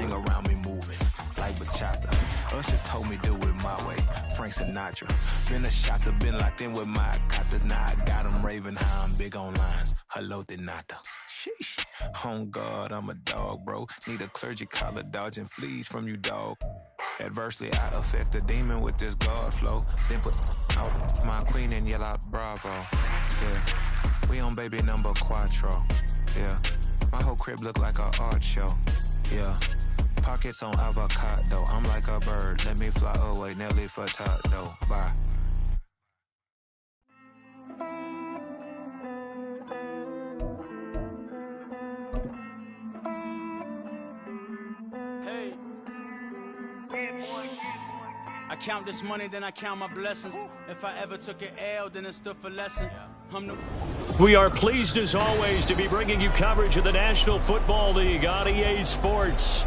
everything around me moving like bachata. Usher told me do it my way. Frank Sinatra. Been a shotter, been locked in with my cotas. Now I got them raving how I'm big on lines. Hello, Denata. Sheesh. On God, I'm a dog, bro. Need a clergy collar, dodging fleas from you, dog. Adversely, I affect the demon with this God flow. Then put out my queen and yell out bravo. Yeah, we on baby number quattro. Yeah, my whole crib look like a art show. Yeah, pockets on avocado. I'm like a bird. Let me fly away, Nelly Furtado. Bye. I count this money, then I count my blessings. If I ever took an L, then it stood for lesson. We are pleased as always to be bringing you coverage of the National Football League on EA Sports.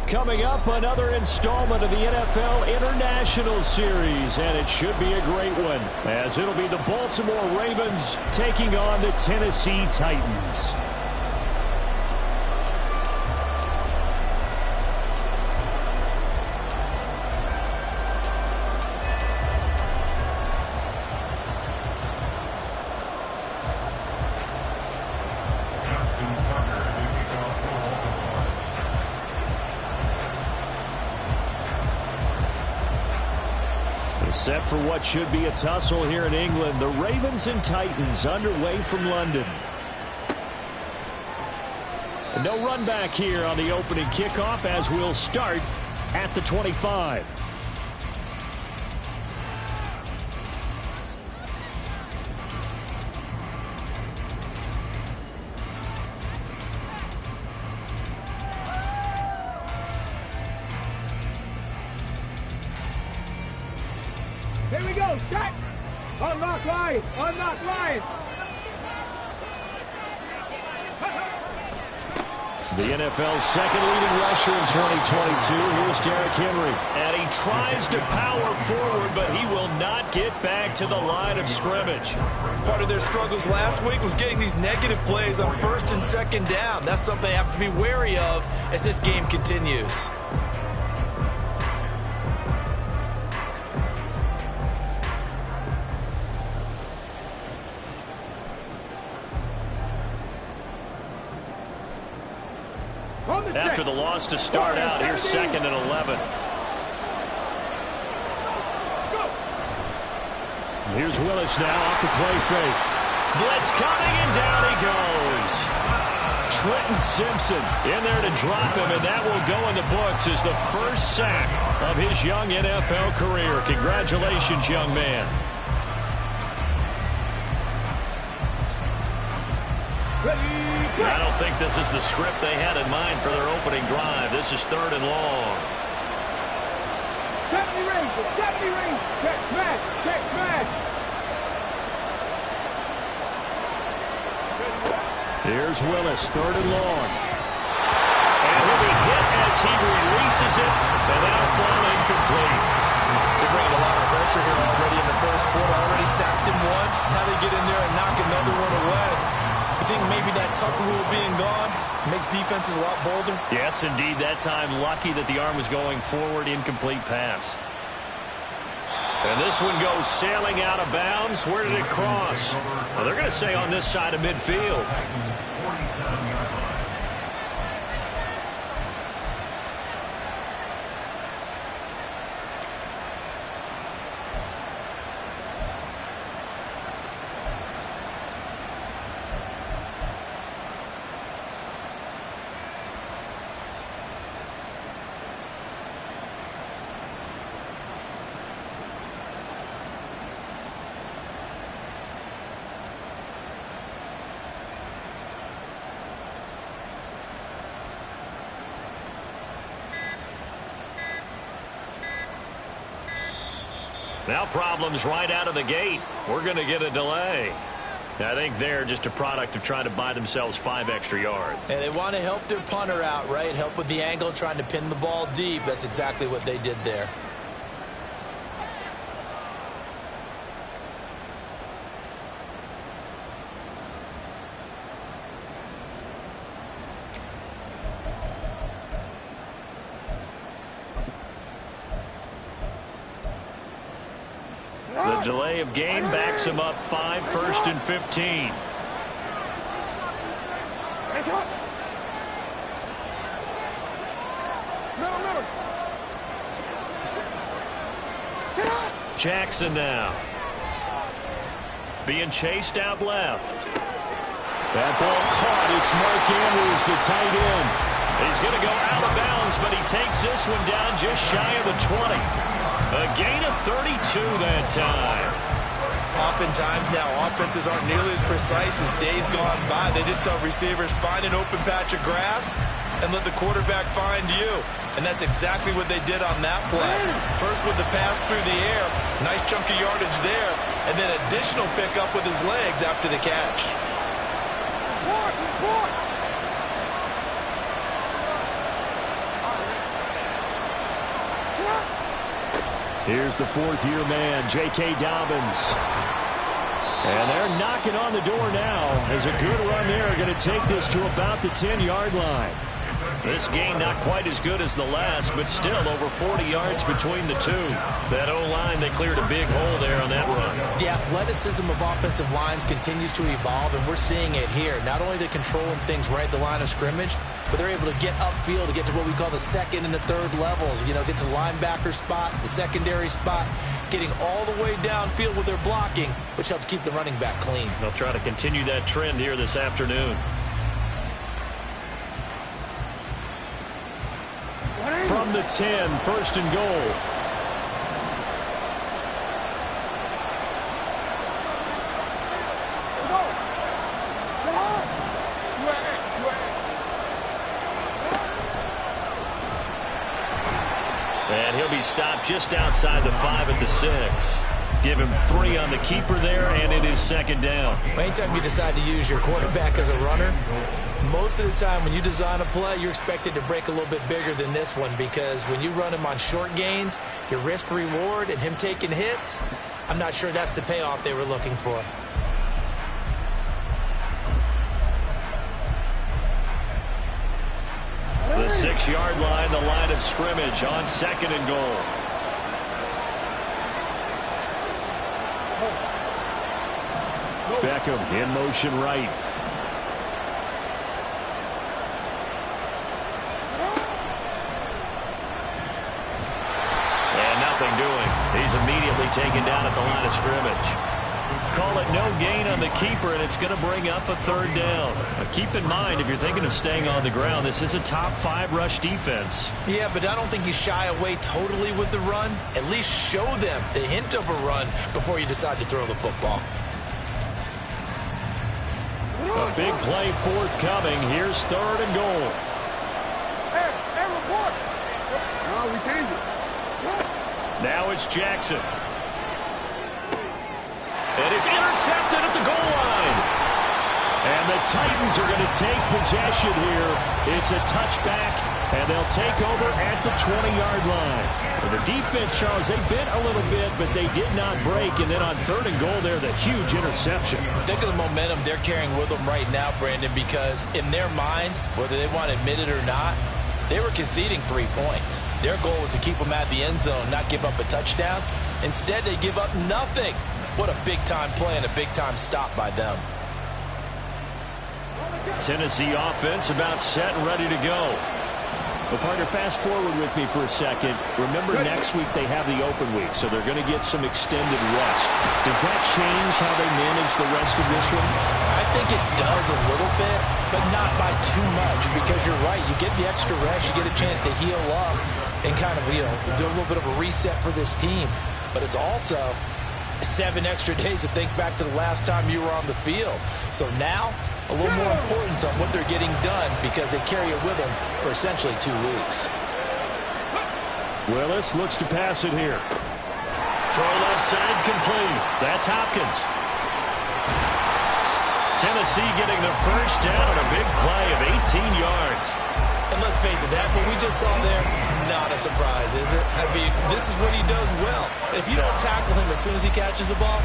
Coming up, another installment of the NFL International Series, and it should be a great one, as it'll be the Baltimore Ravens taking on the Tennessee Titans. Set for what should be a tussle here in England. The Ravens and Titans underway from London. And no run back here on the opening kickoff as we'll start at the 25. Here we go, set! Unlock line! Unlock line! The NFL's second leading rusher in 2022. Here's Derrick Henry. And he tries to power forward, but he will not get back to the line of scrimmage. Part of their struggles last week was getting these negative plays on first and second down. That's something they have to be wary of as this game continues. After the loss to start out, here's second and 11. Here's Willis now off the play fake. Blitz coming, and down he goes. Trenton Simpson in there to drop him, and that will go in the books as the first sack of his young NFL career. Congratulations, young man. I don't think this is the script they had in mind for their opening drive. This is third and long. 70 rings, check smash, check smash. Here's Willis, third and long. And he'll be hit as he releases it, and that'll fall incomplete. They're bringing a lot of pressure here already in the first quarter. Already sacked him once. Now they get in there and knock another one away. I think maybe that Tucker rule being gone makes defenses a lot bolder. Yes, indeed. That time, lucky that the arm was going forward, incomplete pass. And this one goes sailing out of bounds. Where did it cross? Well, they're going to say on this side of midfield. Now problems right out of the gate. We're going to get a delay. I think they're just a product of trying to buy themselves 5 extra yards. And they want to help their punter out, right? Help with the angle, trying to pin the ball deep. That's exactly what they did there. delay of game backs him up 5, 1st and 15. Jackson now. Being chased out left. That ball caught. It's Mark Andrews, the tight end. He's going to go out of bounds, but he takes this one down just shy of the 20. A gain of 32 that time. Oftentimes now, offenses aren't nearly as precise as days gone by. They just saw receivers find an open patch of grass and let the quarterback find you. And that's exactly what they did on that play. First with the pass through the air, nice chunk of yardage there, and then additional pickup with his legs after the catch. Here's the 4th-year man, J.K. Dobbins. And they're knocking on the door now as a good run there. Going to take this to about the 10-yard line. This gain not quite as good as the last, but still over 40 yards between the two. That O-line, they cleared a big hole there on that run. The athleticism of offensive lines continues to evolve, and we're seeing it here. Not only are they controlling things right at the line of scrimmage, but they're able to get upfield to get to what we call the 2nd and the 3rd levels. You know, get to linebacker spot, the secondary spot, getting all the way downfield with their blocking, which helps keep the running back clean. They'll try to continue that trend here this afternoon. From the 10, 1st and goal. And he'll be stopped just outside the 5 at the 6. Give him 3 on the keeper there, and it is 2nd down. Anytime you decide to use your quarterback as a runner, most of the time when you design a play, you're expected to break a little bit bigger than this one, because when you run him on short gains, your risk-reward and him taking hits, I'm not sure that's the payoff they were looking for. The 6-yard line, the line of scrimmage on 2nd and goal. Beckham in motion right. And nothing doing. He's immediately taken down at the line of scrimmage. Call it no gain on the keeper, and it's going to bring up a 3rd down. Now keep in mind, if you're thinking of staying on the ground, this is a top 5 rush defense. Yeah, but I don't think you shy away totally with the run. At least show them the hint of a run before you decide to throw the football. A big play forthcoming. Here's 3rd and goal. Hey, report. No, we changed it. Now it's Jackson. It is intercepted at the goal line. And the Titans are going to take possession here. It's a touchback, and they'll take over at the 20-yard line. And the defense, Charles, they bit a little bit, but they did not break. And then on 3rd and goal there, the huge interception. Think of the momentum they're carrying with them right now, Brandon, because in their mind, whether they want to admit it or not, they were conceding 3 points. Their goal was to keep them at the end zone, not give up a touchdown. Instead, they give up nothing. What a big-time play and a big-time stop by them. Tennessee offense about set and ready to go. Well, partner, fast forward with me for a second. Remember, next week they have the open week, so they're going to get some extended rest. Does that change how they manage the rest of this one? I think it does a little bit, but not by too much, because you're right. You get the extra rest, you get a chance to heal up and kind of, do a little bit of a reset for this team. But it's also 7 extra days to think back to the last time you were on the field. So now, a little more importance on what they're getting done, because they carry it with them for essentially 2 weeks. Willis looks to pass it here. Throw left side complete. That's Hopkins. Tennessee getting the first down on a big play of 18 yards. And let's face it, that what we just saw there, not a surprise, is it? I mean, this is what he does well. And if you don't tackle him as soon as he catches the ball,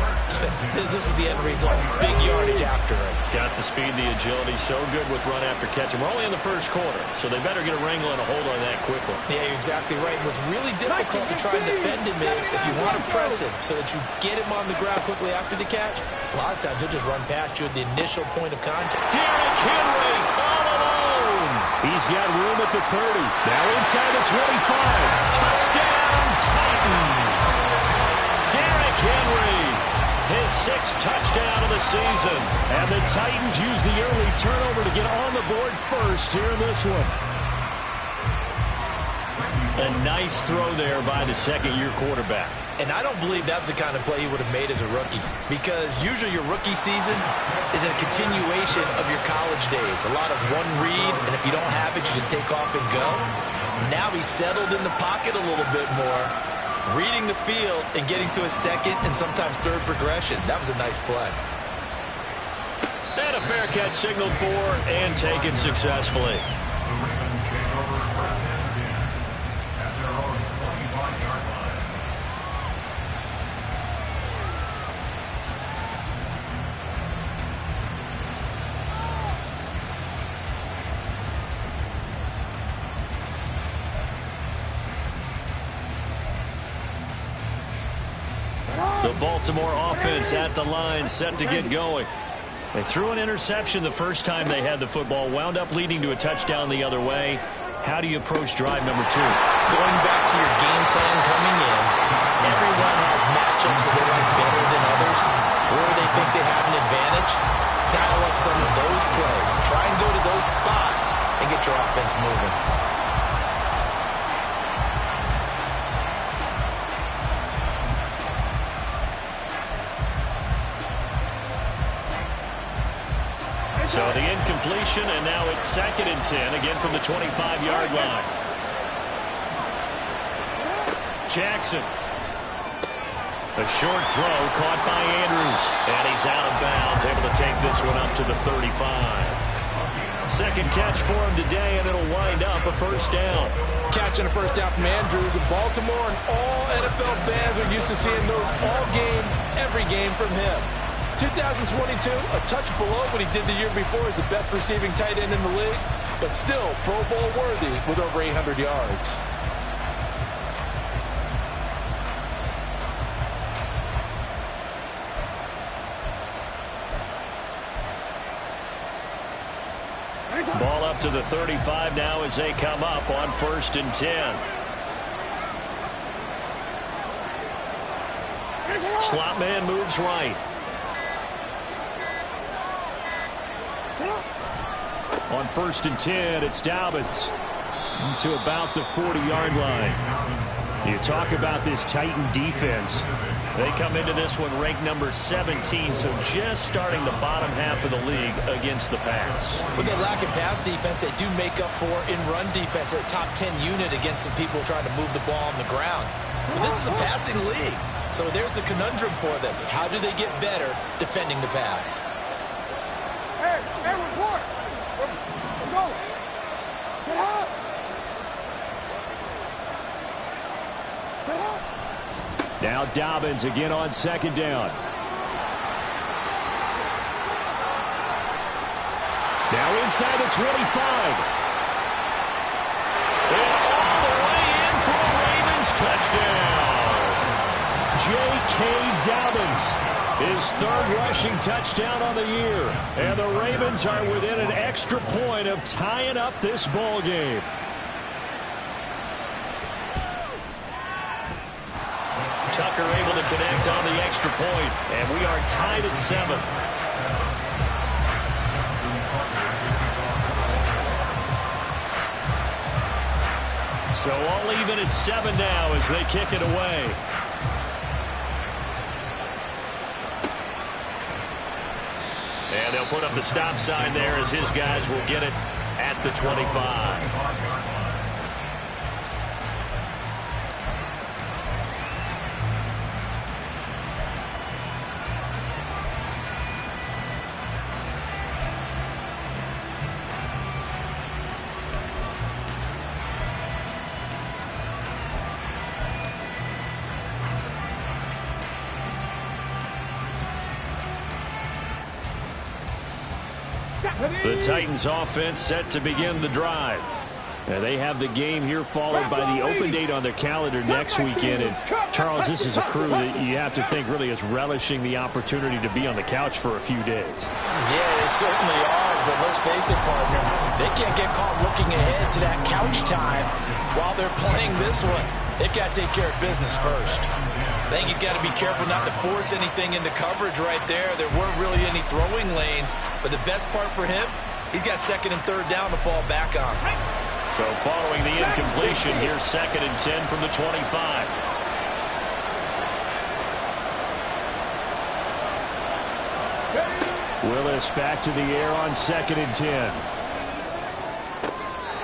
this is the end result. Big yardage after it. It's got the speed, the agility, so good with run after catch. And we're only in the first quarter, so they better get a wrangle and a hold on that quickly. Yeah, you're exactly right. And what's really difficult to try and defend him is if you want to press him so that you get him on the ground quickly after the catch, a lot of times he'll just run past you at the initial point of contact. Derrick Henry all alone. He's got room at the 30. Now inside the 25. Touchdown, Titans. Derrick Henry, his 6th touchdown of the season. And the Titans use the early turnover to get on the board first here in this one. A nice throw there by the second-year quarterback. And I don't believe that was the kind of play he would have made as a rookie, because usually your rookie season is a continuation of your college days. A lot of one read, and if you don't have it, you just take off and go. Now he's settled in the pocket a little bit more, reading the field and getting to a second and sometimes third progression. That was a nice play. And a fair catch signaled for and taken successfully. The Baltimore offense at the line, set to get going. They threw an interception the first time they had the football, wound up leading to a touchdown the other way. How do you approach drive number 2? Going back to your game plan coming in, everyone has matchups that they like better than others, or they think they have an advantage. Dial up some of those plays. Try and go to those spots and get your offense moving. So the incompletion, and now it's 2nd and 10, again from the 25-yard line. Jackson. A short throw caught by Andrews, and he's out of bounds, able to take this one up to the 35. Second catch for him today, and it'll wind up a first down. Catching a first down from Andrews. In Baltimore, and all NFL fans are used to seeing those all game, every game from him. 2022, a touch below what he did the year before as the best receiving tight end in the league, but still Pro Bowl worthy with over 800 yards. Ball up to the 35 now as they come up on 1st and 10. Slot man moves right. On 1st and 10, it's Dobbins to about the 40-yard line. You talk about this Titan defense. They come into this one ranked number 17, so just starting the bottom half of the league against the pass. With their lack of pass defense, they do make up for in run defense. They're a top 10 unit against some people trying to move the ball on the ground. But this is a passing league, so there's a conundrum for them. How do they get better defending the pass? Hey, report! Let's go! Get up! Get up! Now Dobbins again on 2nd down. Now inside the 25. And all the way in for a Ravens touchdown. J.K. Dobbins. His 3rd rushing touchdown on the year. And the Ravens are within an extra point of tying up this ball game. Tucker able to connect on the extra point, and we are tied at 7. So all even at 7 now as they kick it away. And they'll put up the stop sign there as his guys will get it at the 25. The Titans offense set to begin the drive. They have the game here followed by the open date on their calendar next weekend. And Charles, this is a crew that you have to think really is relishing the opportunity to be on the couch for a few days. Yeah, they certainly are. But let's face it, partner, they can't get caught looking ahead to that couch time while they're playing this one. They've got to take care of business first. I think he's got to be careful not to force anything into coverage right there. There weren't really any throwing lanes. But the best part for him, he's got second and third down to fall back on. So following the incompletion, here's 2nd and 10 from the 25. Willis back to the air on 2nd and 10.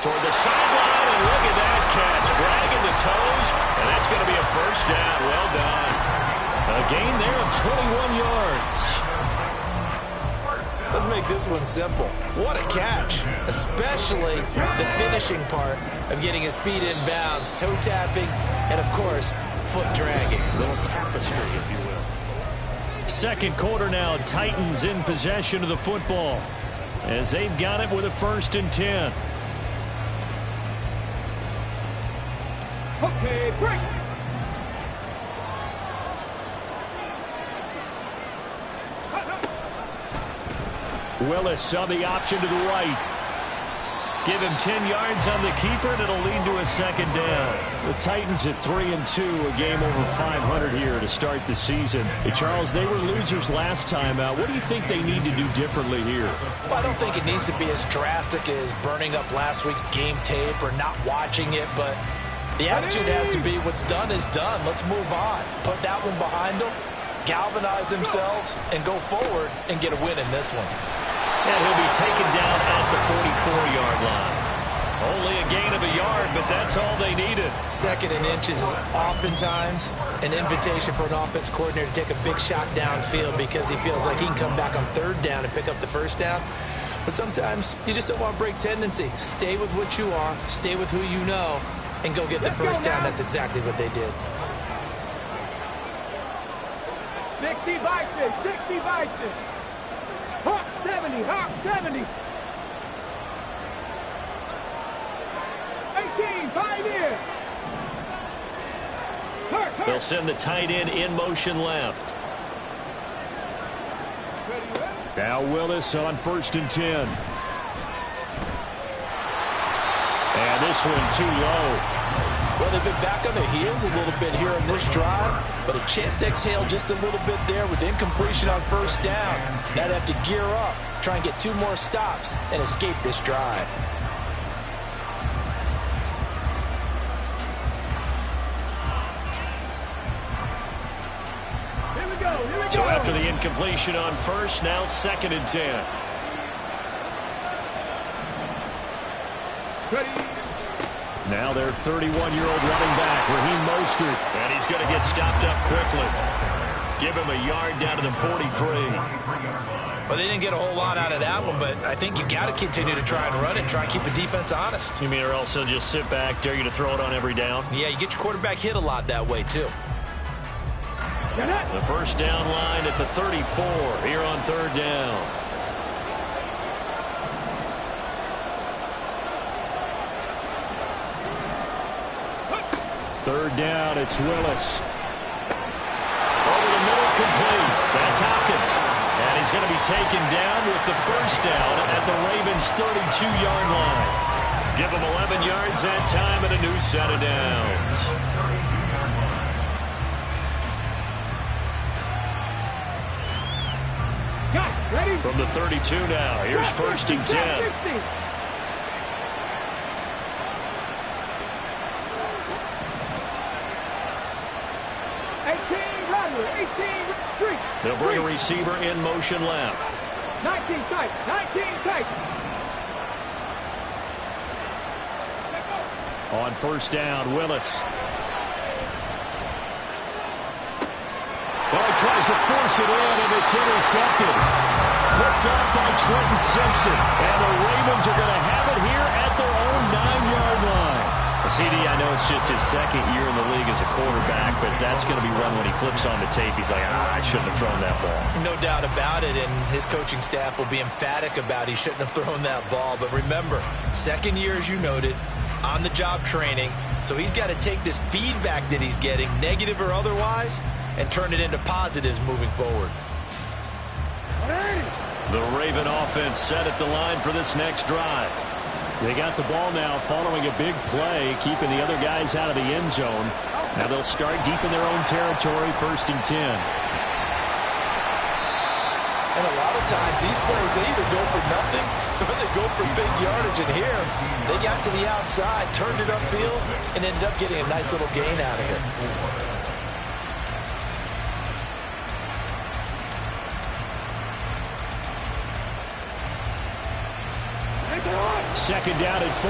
Toward the sideline, and look at that catch. Dragging the toes, and that's going to be a first down. Well done. A gain there of 21 yards. Let's make this one simple. What a catch, especially the finishing part of getting his feet in bounds, toe tapping, and of course, foot dragging. A little tapestry, if you will. Second quarter now, Titans in possession of the football as they've got it with a 1st and 10. Okay, break. Willis on the option to the right. Give him 10 yards on the keeper, and it'll lead to a 2nd down. The Titans at 3-2, a game over 500 here to start the season. Hey, Charles, they were losers last time out. What do you think they need to do differently here? Well, I don't think it needs to be as drastic as burning up last week's game tape or not watching it, but the attitude has to be what's done is done. Let's move on. Put that one behind them, galvanize themselves, and go forward and get a win in this one. And he'll be taken down at the 44-yard line. Only a gain of a yard, but that's all they needed. 2nd and inches is oftentimes an invitation for an offense coordinator to take a big shot downfield because he feels like he can come back on 3rd down and pick up the 1st down. But sometimes you just don't want to break tendency. Stay with what you are, stay with who you know, and go get the 1st down. That's exactly what they did. 60 Bison, 60 Bison. Hawk 70, Hawk 70. 18, 5 in. They'll send the tight end in motion left. Now Willis on 1st and 10. And this one too low. Well, they've been back on their heels a little bit here on this drive, but a chance to exhale just a little bit there with incompletion on 1st down. Now they have to gear up, try and get 2 more stops, and escape this drive. Here we go. So after the incompletion on 1st, now 2nd and 10. Ready. Now their 31-year-old running back, Raheem Mostert. And he's going to get stopped up quickly. Give him a yard down to the 43. Well, they didn't get a whole lot out of that one, but I think you got to continue to try and run it, try and keep the defense honest. You mean or else they'll just sit back, dare you to throw it on every down? Yeah, you get your quarterback hit a lot that way, too. The 1st down line at the 34 here on 3rd down. 3rd down, it's Willis. Over the middle, complete. That's Hopkins. And he's going to be taken down with the 1st down at the Ravens' 32-yard line. Give them 11 yards that time and a new set of downs. Ready? From the 32 now, here's 1st and 10. They'll bring a receiver in motion left. 19 tight, 19 tight. On 1st down, Willis. Well, he tries to force it in, and it's intercepted. Picked up by Trenton Simpson. And the Ravens are going to have it here at their own 9-yard line. CD, I know it's just his second year in the league as a quarterback, but that's going to be one when he flips on the tape. He's like, I shouldn't have thrown that ball. No doubt about it, and his coaching staff will be emphatic about he shouldn't have thrown that ball. But remember, second year, as you noted, on-the-job training, so he's got to take this feedback that he's getting, negative or otherwise, and turn it into positives moving forward. The Raven offense set at the line for this next drive. They got the ball now following a big play, keeping the other guys out of the end zone. Now they'll start deep in their own territory, 1st and 10. And a lot of times these plays, they either go for nothing or they go for big yardage. And here, they got to the outside, turned it upfield, and ended up getting a nice little gain out of it. Second down and 4.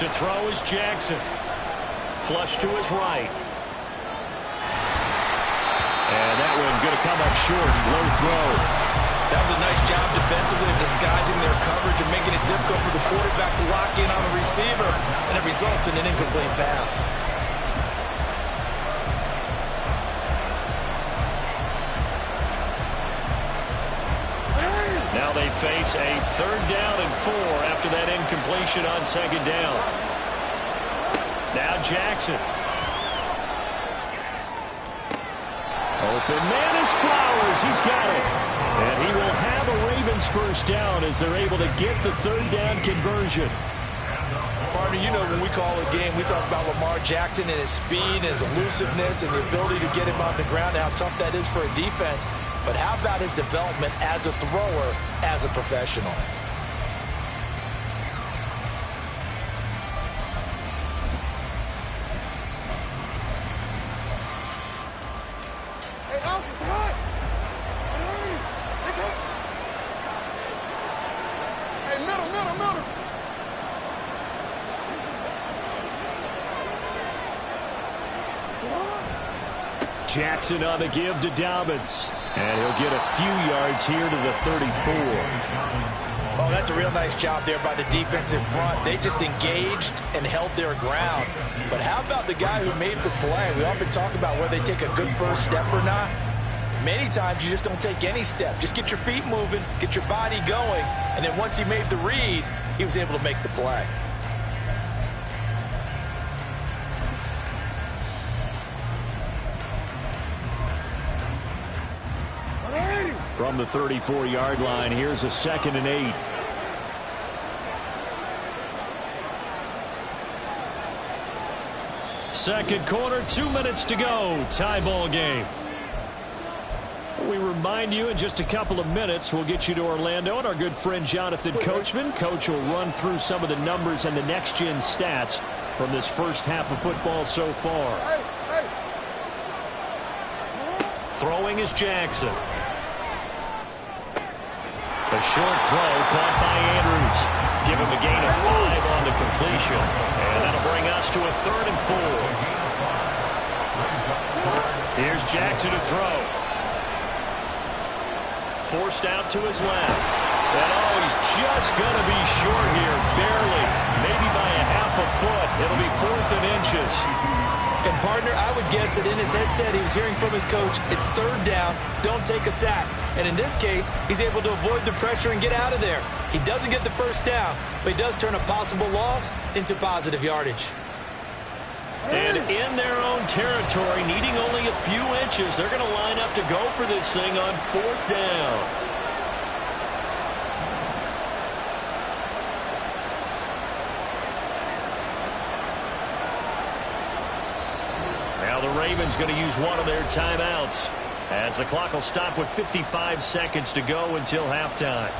To throw is Jackson. Flush to his right. And that one going to come up short. Low throw. That was a nice job defensively of disguising their coverage and making it difficult for the quarterback to lock in on the receiver. And it results in an incomplete pass. Now they face a 3rd down and 4 after that incompletion on 2nd down. Now Jackson. Open man is Flowers. He's got it. And he will have a Ravens 1st down as they're able to get the 3rd down conversion. Partner, you know when we call a game, we talk about Lamar Jackson and his speed and his elusiveness and the ability to get him on the ground and how tough that is for a defense. But how about his development as a thrower, as a professional? Hey, Alpha, what? Hey, middle. Jackson on the give to Dobbins. And he'll get a few yards here to the 34. Oh, that's a real nice job there by the defensive front. They just engaged and held their ground. But how about the guy who made the play? We often talk about whether they take a good first step or not. Many times you just don't take any step. Just get your feet moving, get your body going, and then once he made the read, he was able to make the play. From the 34-yard line, here's a 2nd and 8. Second quarter, 2 minutes to go. Tie ball game. We remind you in just a couple of minutes we'll get you to Orlando and our good friend Jonathan Coachman. Coach will run through some of the numbers and the next-gen stats from this first half of football so far. Throwing is Jackson. A short throw caught by Andrews. Give him a gain of 5 on the completion. And that'll bring us to a 3rd and 4. Here's Jackson to throw. Forced out to his left. And he's just going to be short here, barely. Maybe by a half a foot. It'll be 4th and inches. And partner, I would guess that in his headset he was hearing from his coach, it's 3rd down, don't take a sack. And in this case, he's able to avoid the pressure and get out of there. He doesn't get the 1st down, but he does turn a possible loss into positive yardage. And in their own territory, needing only a few inches, they're going to line up to go for this thing on 4th down. Now the Ravens going to use one of their timeouts as the clock will stop with 55 seconds to go until halftime.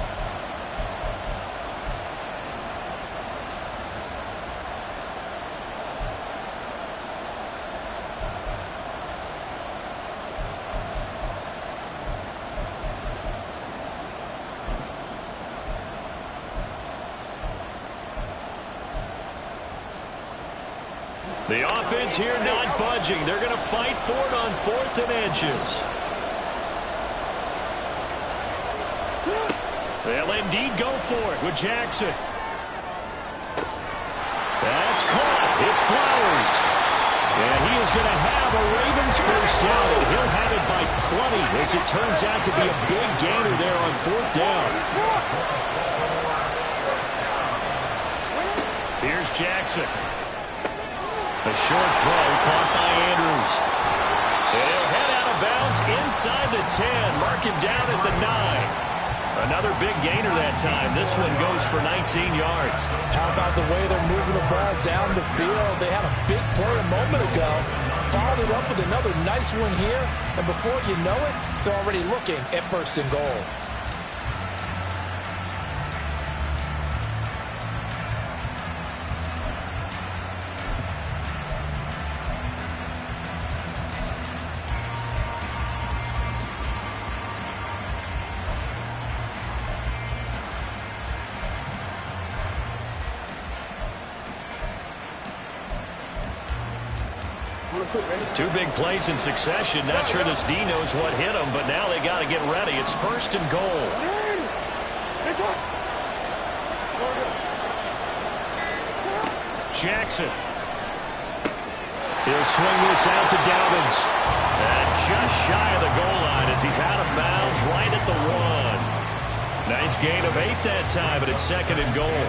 The offense here not budging. They're going to fight for it on 4th and inches. They'll indeed go for it with Jackson. That's caught. It's Flowers. And he is going to have a Ravens first down, and he'll have it by plenty, as it turns out to be a big gainer there on 4th down. Here's Jackson. A short throw caught by Andrews. And he'll head out of bounds inside the 10. Mark him down at the 9. Another big gainer that time. This one goes for 19 yards. How about the way they're moving the ball down the field? They had a big play a moment ago. Followed it up with another nice one here. And before you know it, they're already looking at 1st and goal. Two big plays in succession. Not sure this D knows what hit him, but now they got to get ready. It's 1st and goal. Jackson. He'll swing this out to Dobbins. And just shy of the goal line as he's out of bounds right at the 1. Nice gain of 8 that time, but it's 2nd and goal.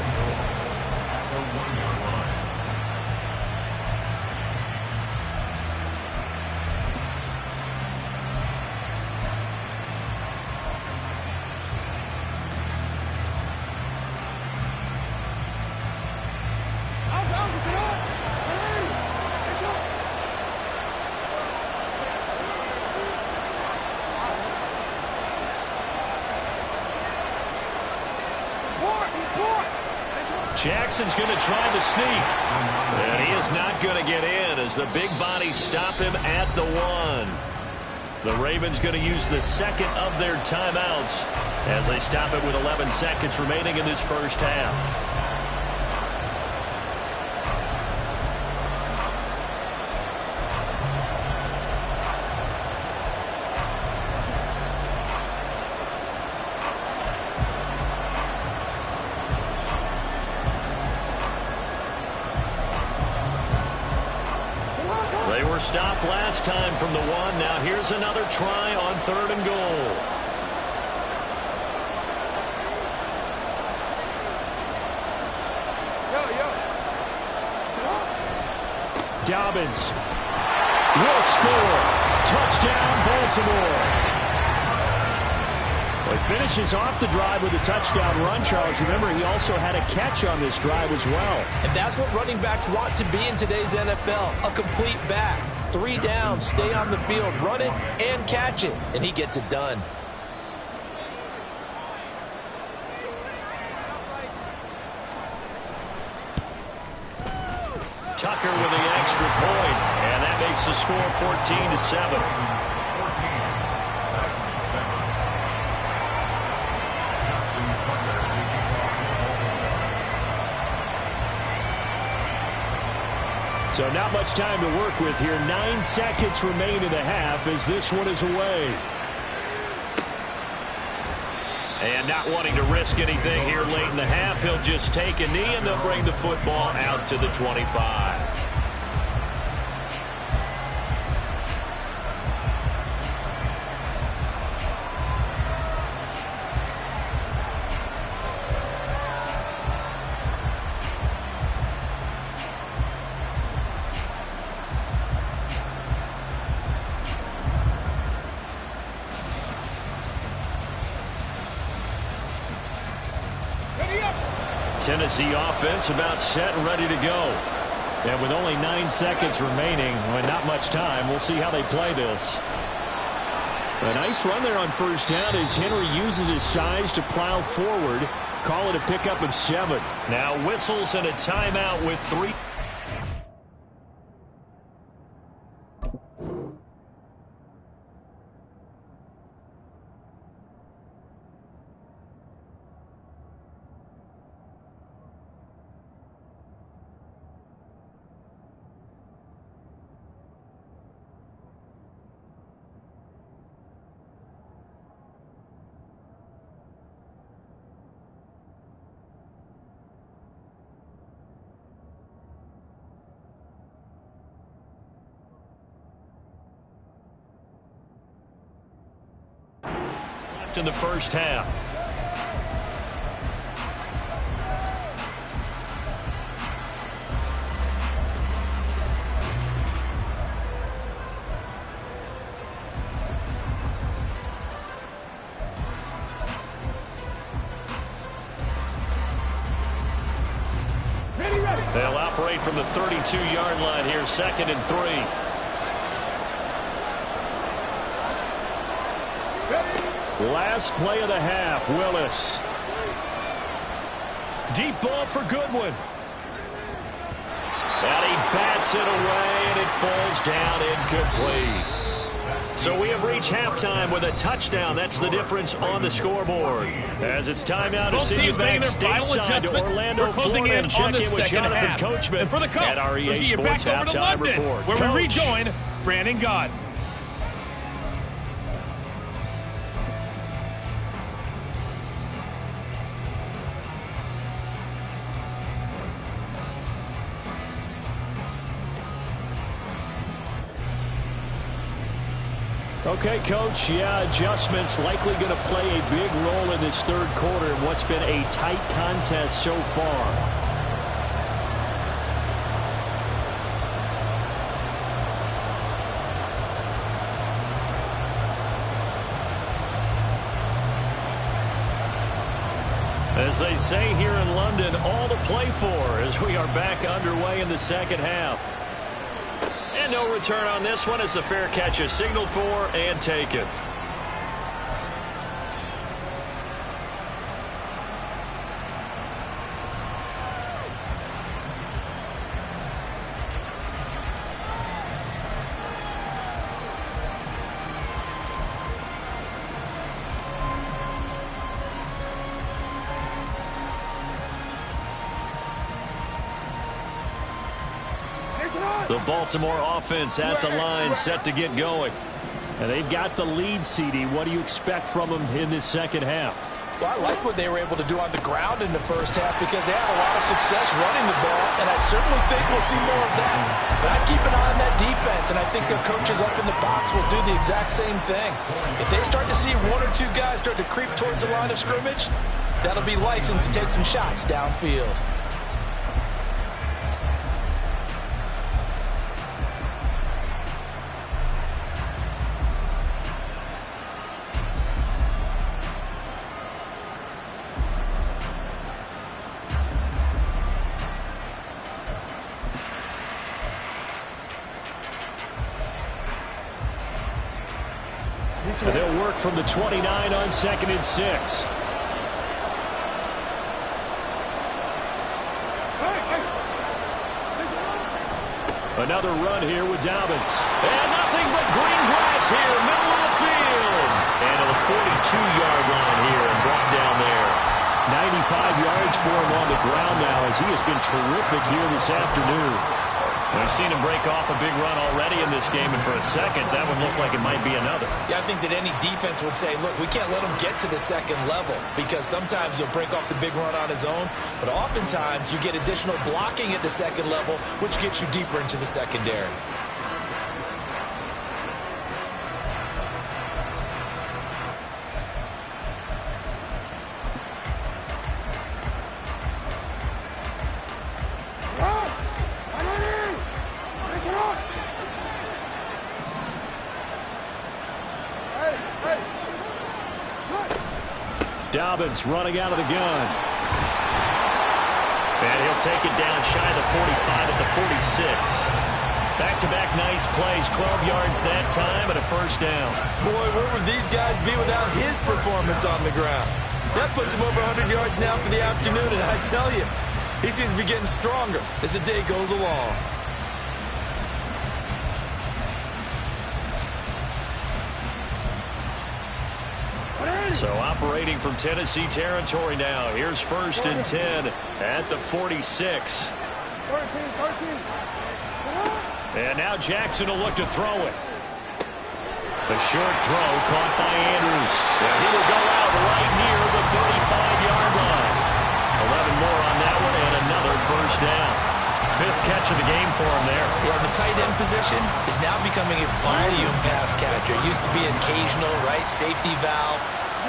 Jackson's going to try the sneak. And he is not going to get in as the big bodies stop him at the 1. The Ravens going to use the 2nd of their timeouts as they stop it with 11 seconds remaining in this first half. Stopped last time from the 1. Now here's another try on 3rd and goal. Dobbins will score. Touchdown, Baltimore. Well, he finishes off the drive with a touchdown run, Charles. Remember, he also had a catch on this drive as well. And that's what running backs want to be in today's NFL, a complete back. 3 down, stay on the field, run it, and catch it. And he gets it done. Tucker with the extra point, and that makes the score 14-7. So not much time to work with here. 9 seconds remain in the half as this one is away. And not wanting to risk anything here late in the half, he'll just take a knee and they'll bring the football out to the 25. Tennessee offense about set and ready to go. And with only 9 seconds remaining, and not much time, we'll see how they play this. A nice run there on 1st down as Henry uses his size to plow forward. Call it a pickup of 7. Now whistles and a timeout with 3. left in the first half. They'll operate from the 32-yard line here, 2nd and 3. Last play of the half, Willis. Deep ball for Goodwin. And he bats it away, and it falls down incomplete. So we have reached halftime with a touchdown. That's the difference on the scoreboard. As it's time now to see you back stateside to Orlando, Florida, and check in with Jonathan Coachman and for the at our EA Sports Halftime Report. Where we rejoin Brandon Gott. Okay, Coach, adjustments likely going to play a big role in this third quarter in what's been a tight contest so far. As they say here in London, all to play for as we are back underway in the second half. And no return on this one as the fair catch is signaled for and taken. The Baltimore offense at the line, set to get going. And they've got the lead, CD. What do you expect from them in this second half? Well, I like what they were able to do on the ground in the first half because they had a lot of success running the ball, and I certainly think we'll see more of that. But I keep an eye on that defense, and I think their coaches up in the box will do the exact same thing. If they start to see one or two guys start to creep towards the line of scrimmage, that'll be license to take some shots downfield. They'll work from the 29 on 2nd and 6. Another run here with Dobbins. And nothing but green grass here, middle of the field. And to the 42-yard line here and brought down there. 95 yards for him on the ground now as he has been terrific here this afternoon. We've seen him break off a big run already in this game, and for a second, that would look like it might be another. Yeah, I think that any defense would say, look, we can't let him get to the second level because sometimes he'll break off the big run on his own, but oftentimes you get additional blocking at the second level, which gets you deeper into the secondary. Dobbins running out of the gun. And he'll take it down shy of the 45 at the 46. Back-to-back nice plays, 12 yards that time and a first down. Boy, where would these guys be without his performance on the ground? That puts him over 100 yards now for the afternoon, and I tell you, he seems to be getting stronger as the day goes along. So operating from Tennessee territory now. Here's 1st and 10 at the 46. And now Jackson will look to throw it. The short throw caught by Andrews. And he will go out right near the 35-yard line. 11 more on that one and another first down. 5th catch of the game for him there. Yeah, the tight end position is now becoming a volume pass catcher. It used to be occasional, right? Safety valve.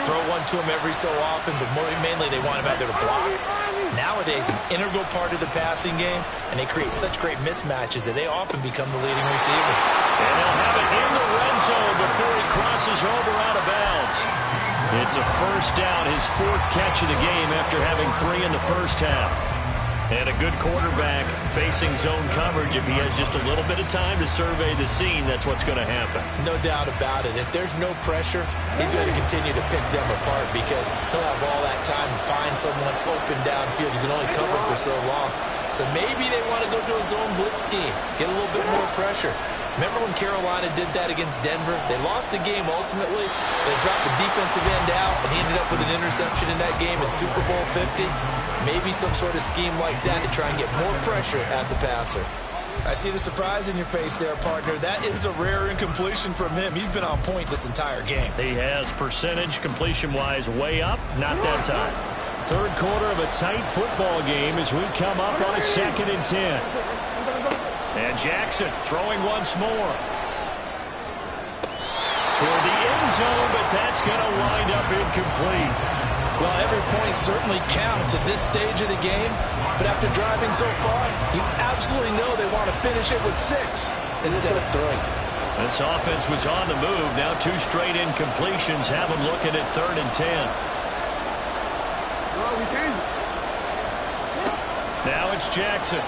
throw one to him every so often, but mainly they want him out there to block. Nowadays, an integral part of the passing game, and they create such great mismatches that they often become the leading receiver. And they'll have it in the red zone before he crosses over out of bounds. It's a first down, his 4th catch of the game after having 3 in the first half. And a good quarterback facing zone coverage. If he has just a little bit of time to survey the scene, that's what's going to happen. No doubt about it. If there's no pressure, he's going to continue to pick them apart because he'll have all that time to find someone open downfield. You can only cover for so long. So maybe they want to go to a zone blitz scheme, get a little bit more pressure. Remember when Carolina did that against Denver? They lost the game ultimately. They dropped the defensive end out, and he ended up with an interception in that game in Super Bowl 50. Maybe some sort of scheme like that to try and get more pressure at the passer. I see the surprise in your face there, partner. That is a rare incompletion from him. He's been on point this entire game. He has percentage completion-wise way up, not that time. Third quarter of a tight football game as we come up on a 2nd and 10. And Jackson throwing once more. Toward the end zone, but that's going to wind up incomplete. Well, every point certainly counts at this stage of the game, but after driving so far, you absolutely know they want to finish it with 6 instead of 3. This offense was on the move. Now 2 straight incompletions have them looking at 3rd and 10. Now it's Jackson.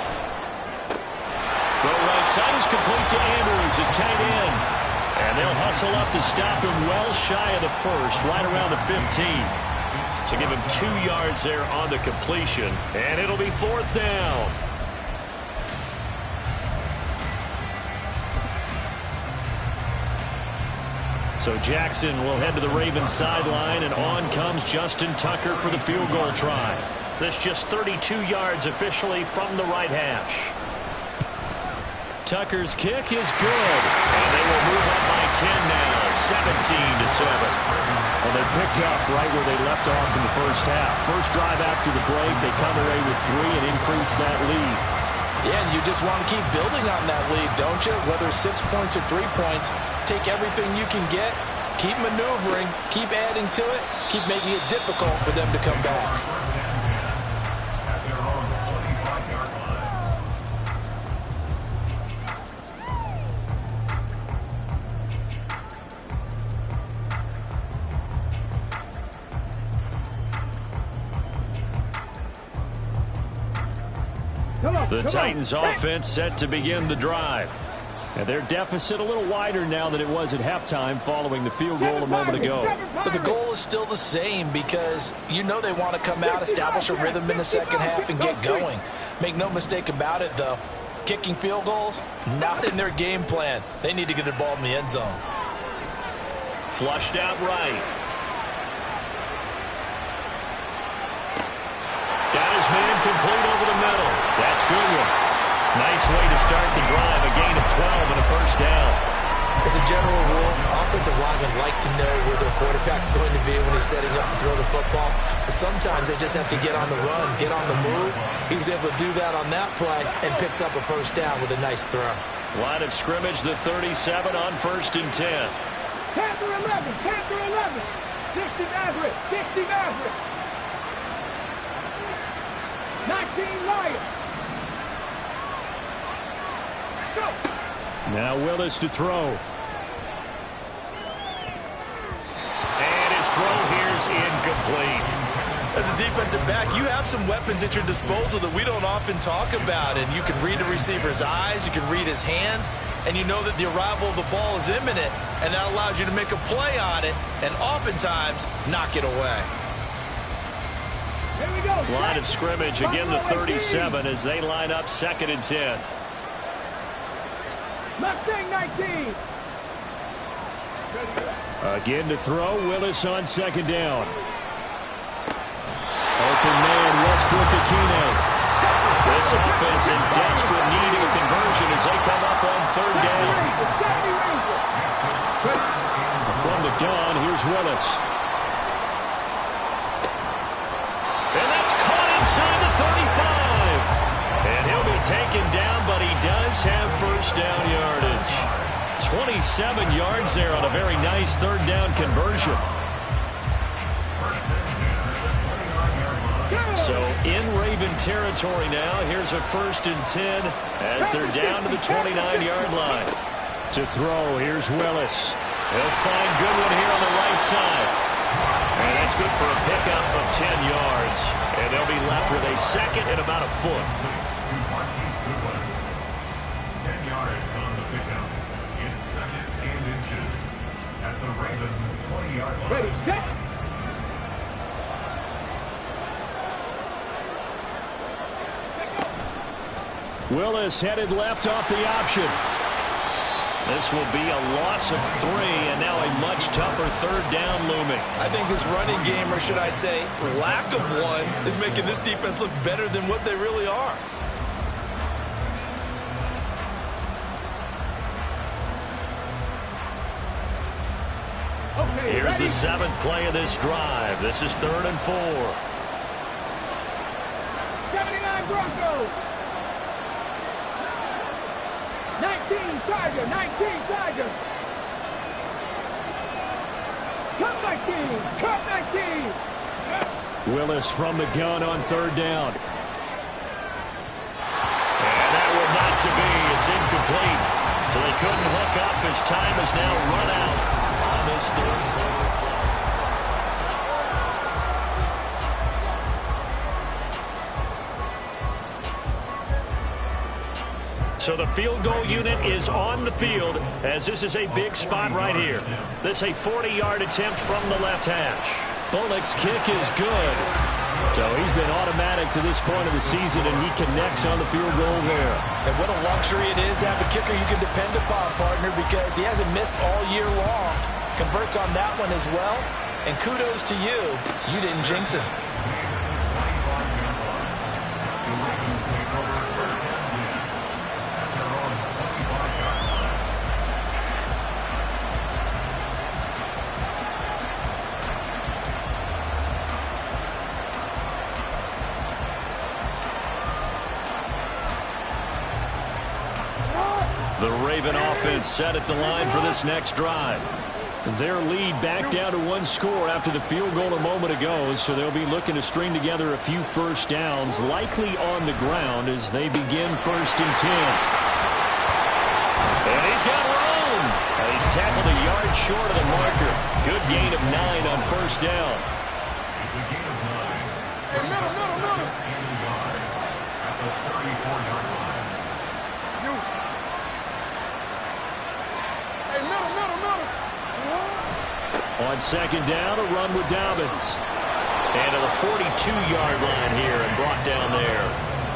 Throw right side is complete to Andrews, his tight end. And they'll hustle up to stop him well shy of the 1st, right around the 15. So give him 2 yards there on the completion. And it'll be 4th down. So Jackson will head to the Ravens sideline, and on comes Justin Tucker for the field goal try. That's just 32 yards officially from the right hash. Tucker's kick is good, and they will move up by 10 now, 17-7. Well, they picked up right where they left off in the first half. First drive after the break, they come away with 3 and increase that lead. Yeah, and you just want to keep building on that lead, don't you? Whether 6 points or 3 points, take everything you can get, keep maneuvering, keep adding to it, keep making it difficult for them to come back. The Titans offense set to begin the drive. And their deficit a little wider now than it was at halftime following the field goal a moment ago. But the goal is still the same because you know they want to come out, establish a rhythm in the second half, and get going. Make no mistake about it, though. Kicking field goals, not in their game plan. They need to get the ball in the end zone. Flushed out right. Got his man complete over the middle. That's good one. Nice way to start the drive. A gain of 12 and a first down. As a general rule, offensive linemen like to know where their quarterback's going to be when he's setting up to throw the football. But sometimes they just have to get on the run, get on the move. He was able to do that on that play and picks up a first down with a nice throw. Line of scrimmage, the 37 on 1st and 10. Panther 11, Panther 11. 60 Maverick, 60 Maverick. 19 Lions. Go. Now Willis to throw. And his throw here's incomplete. As a defensive back, you have some weapons at your disposal that we don't often talk about. And you can read the receiver's eyes, you can read his hands, and you know that the arrival of the ball is imminent, and that allows you to make a play on it and oftentimes knock it away. Here we go. Line of scrimmage, again the 37 as they line up 2nd and 10. Mustang 19. Again to throw, Willis on 2nd down. Open man, Westbrook-Ikhine. This offense in desperate need of a conversion as they come up on 3rd down. From the gun, here's Willis. And that's caught inside the 35. And he'll be taken down, but he does have first down yardage. 27 yards there on a very nice 3rd down conversion. So in Raven territory now, here's a 1st and 10 as they're down to the 29-yard line. To throw, here's Willis. He'll find Goodwin here on the right side. And that's good for a pickup of 10 yards. And they'll be left with a 2nd and about a foot. 10 yards on the pickup. It's 2nd and inches at the Ravens 20-yard line. Ready, set. Willis headed left off the option. This will be a loss of 3, and now a much tougher 3rd down looming. I think this running game, or should I say lack of one, is making this defense look better than what they really are. Okay, Here's ready. the 7th play of this drive. This is 3rd and 4. 79 Broncos. 19 Tiger, 19 Tiger. Cut 19, cut 19. Willis from the gun on 3rd down. And that will not to be. It's incomplete. So they couldn't hook up as time has now run out on this 3rd quarter. So the field goal unit is on the field as this is a big spot right here. This is a 40-yard attempt from the left hash. Bullock's kick is good. So he's been automatic to this point of the season, and he connects on the field goal there. And what a luxury it is to have a kicker you can depend upon, partner, because he hasn't missed all year long. Converts on that one as well. And kudos to you. You didn't jinx him. The Raven offense set at the line for this next drive. Their lead back down to 1 score after the field goal a moment ago, so they'll be looking to string together a few first downs, likely on the ground as they begin 1st and 10. And he's got room. And he's tackled a yard short of the marker. Good gain of 9 on 1st down. It's a gain of 9. Hey, middle. Yard at the 34-yard line. You. Hey, middle. On 2nd down, a run with Dobbins. And to the 42-yard line here and brought down there.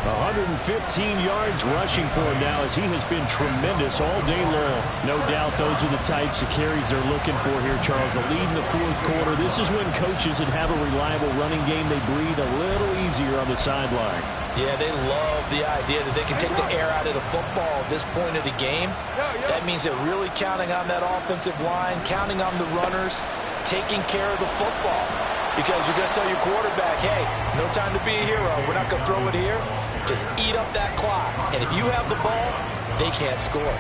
115 yards rushing for him now as he has been tremendous all day long. No doubt those are the types of carries they're looking for here, Charles. The lead in the 4th quarter. This is when coaches that have a reliable running game, they breathe a little easier on the sideline. Yeah, they love the idea that they can take the air out of the football at this point of the game. That means they're really counting on that offensive line, counting on the runners, taking care of the football. Because you're going to tell your quarterback, hey, no time to be a hero. We're not going to throw it here. Just eat up that clock. And if you have the ball, they can't score.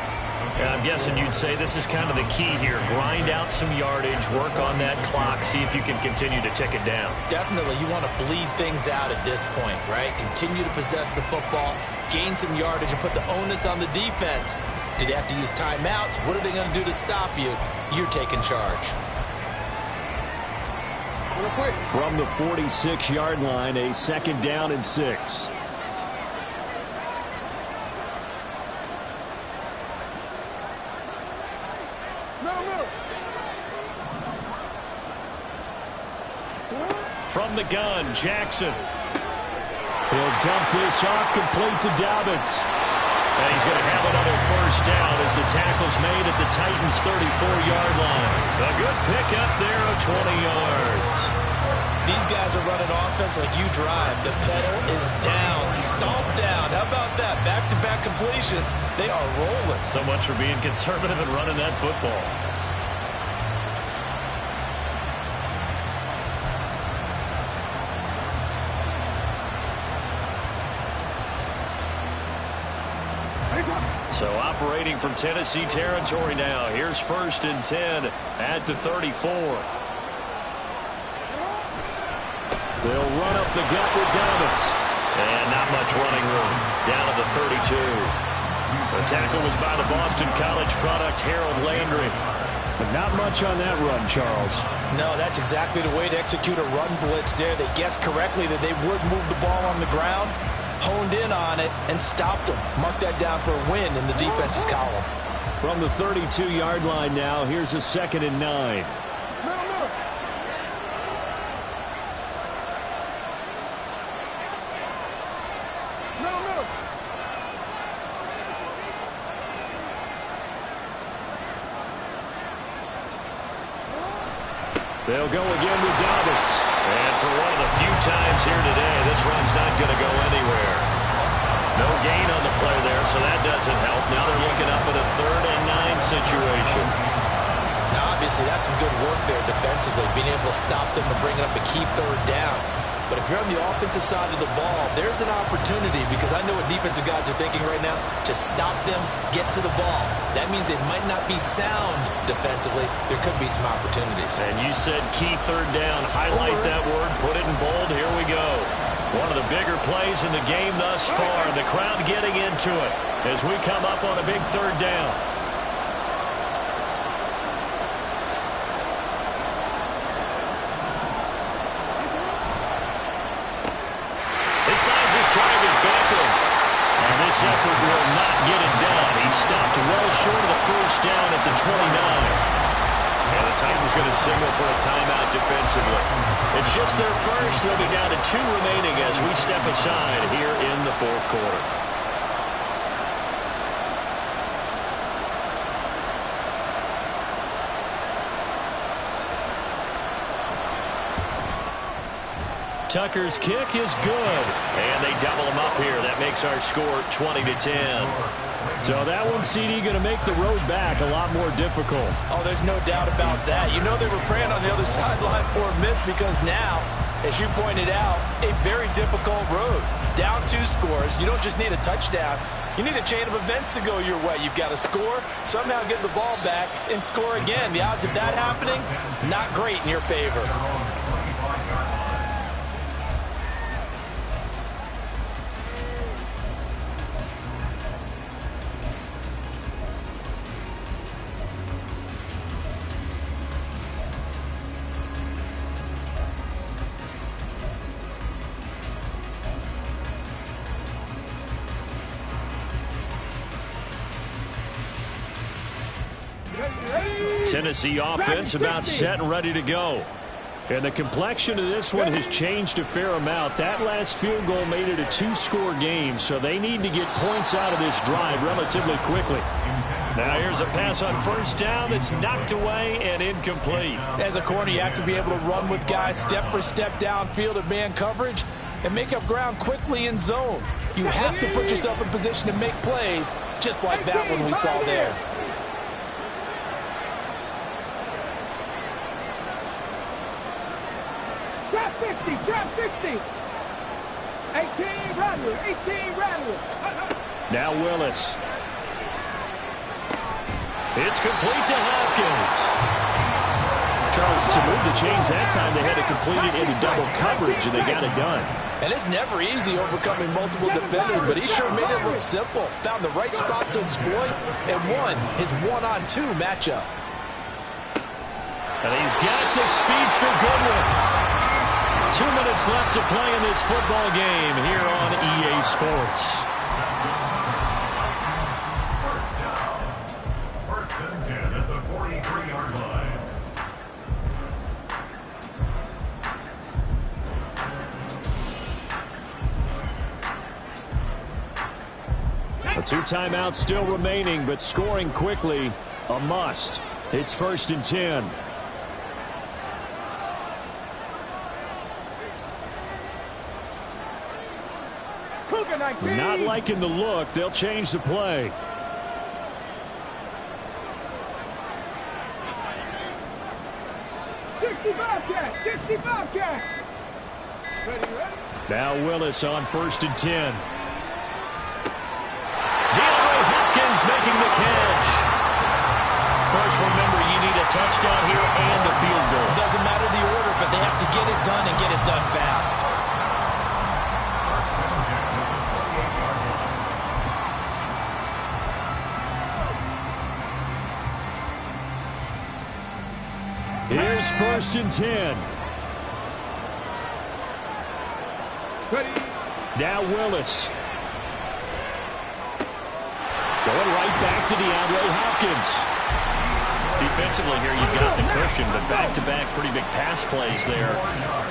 And I'm guessing you'd say this is kind of the key here. Grind out some yardage, work on that clock, see if you can continue to tick it down. Definitely, you want to bleed things out at this point, right? Continue to possess the football, gain some yardage, and put the onus on the defense. Do they have to use timeouts? What are they going to do to stop you? You're taking charge. From the 46-yard line, a 2nd down and 6. From the gun, Jackson. He'll dump this off, complete to Dobbins. And he's going to have another 1st down as the tackle's made at the Titans' 34-yard line. A good pickup there of 20 yards. These guys are running offense like you drive. The pedal is down, stomp down. How about that? Back-to-back completions. They are rolling. So much for being conservative and running that football. So operating from Tennessee territory now. Here's 1st and 10 at the 34. They'll run up the gut with Dobbins. And not much running room. Down to the 32. The tackle was by the Boston College product, Harold Landry. But not much on that run, Charles. No, that's exactly the way to execute a run blitz there. They guessed correctly that they would move the ball on the ground, honed in on it, and stopped them. Mark that down for a win in the defense's column. From the 32-yard line now, here's a 2nd and 9. They'll go again with Dobbins. And for one of the few times here today, this run's not going to go anywhere. No gain on the play there, so that doesn't help. Now they're looking up at a 3rd and 9 situation. Now, obviously, that's some good work there defensively, being able to stop them and bring up a key 3rd down. But if you're on the offensive side of the ball, there's an opportunity, because I know what defensive guys are thinking right now. Just stop them, get to the ball. That means they might not be sound defensively. There could be some opportunities. And you said key 3rd down. Highlight that word. Put it in bold. Here we go. One of the bigger plays in the game thus far. The crowd getting into it as we come up on a big 3rd down. Effort will not get it done. He stopped well short of the 1st down at the 29. And the Titans going to signal for a timeout defensively. It's just their first. They'll be down to 2 remaining as we step aside here in the 4th quarter. Tucker's kick is good. And they double him up here. That makes our score 20-10. So that one, CD, going to make the road back a lot more difficult. Oh, there's no doubt about that. You know they were praying on the other sideline for a miss, because now, as you pointed out, a very difficult road. Down 2 scores. You don't just need a touchdown. You need a chain of events to go your way. You've got to score, somehow get the ball back, and score again. The odds of that happening, not great in your favor. Tennessee offense about set and ready to go. And the complexion of this one has changed a fair amount. That last field goal made it a 2-score game, so they need to get points out of this drive relatively quickly. Now here's a pass on 1st down that's knocked away and incomplete. As a corner, you have to be able to run with guys step for step downfield in man coverage and make up ground quickly in zone. You have to put yourself in position to make plays, just like that one we saw there. Trap 50, trap 50. 18 Rattler, 18 Rattler. Now Willis. It's complete to Hopkins. Charles, to move the chains that time, they had to complete it into double coverage, and they got it done. And it's never easy overcoming multiple defenders, but he sure made it look simple. Found the right spot to exploit and won his 1-on-2 matchup. And he's got the speedster Goodwin. 2 minutes left to play in this football game here on EA Sports. First and 10 at the 43-yard line. A 2 timeouts still remaining, but scoring quickly, a must. It's 1st and 10. Not liking the look. They'll change the play. Now Willis on 1st and 10. DeAndre Hopkins making the catch. Of course, remember, you need a touchdown here and a field goal. Doesn't matter the order, but they have to get it done and get it done fast. Here's 1st and 10. Ready. Now Willis. Going right back to DeAndre Hopkins. Defensively here, you've got the cushion, but back-to-back pretty big pass plays there.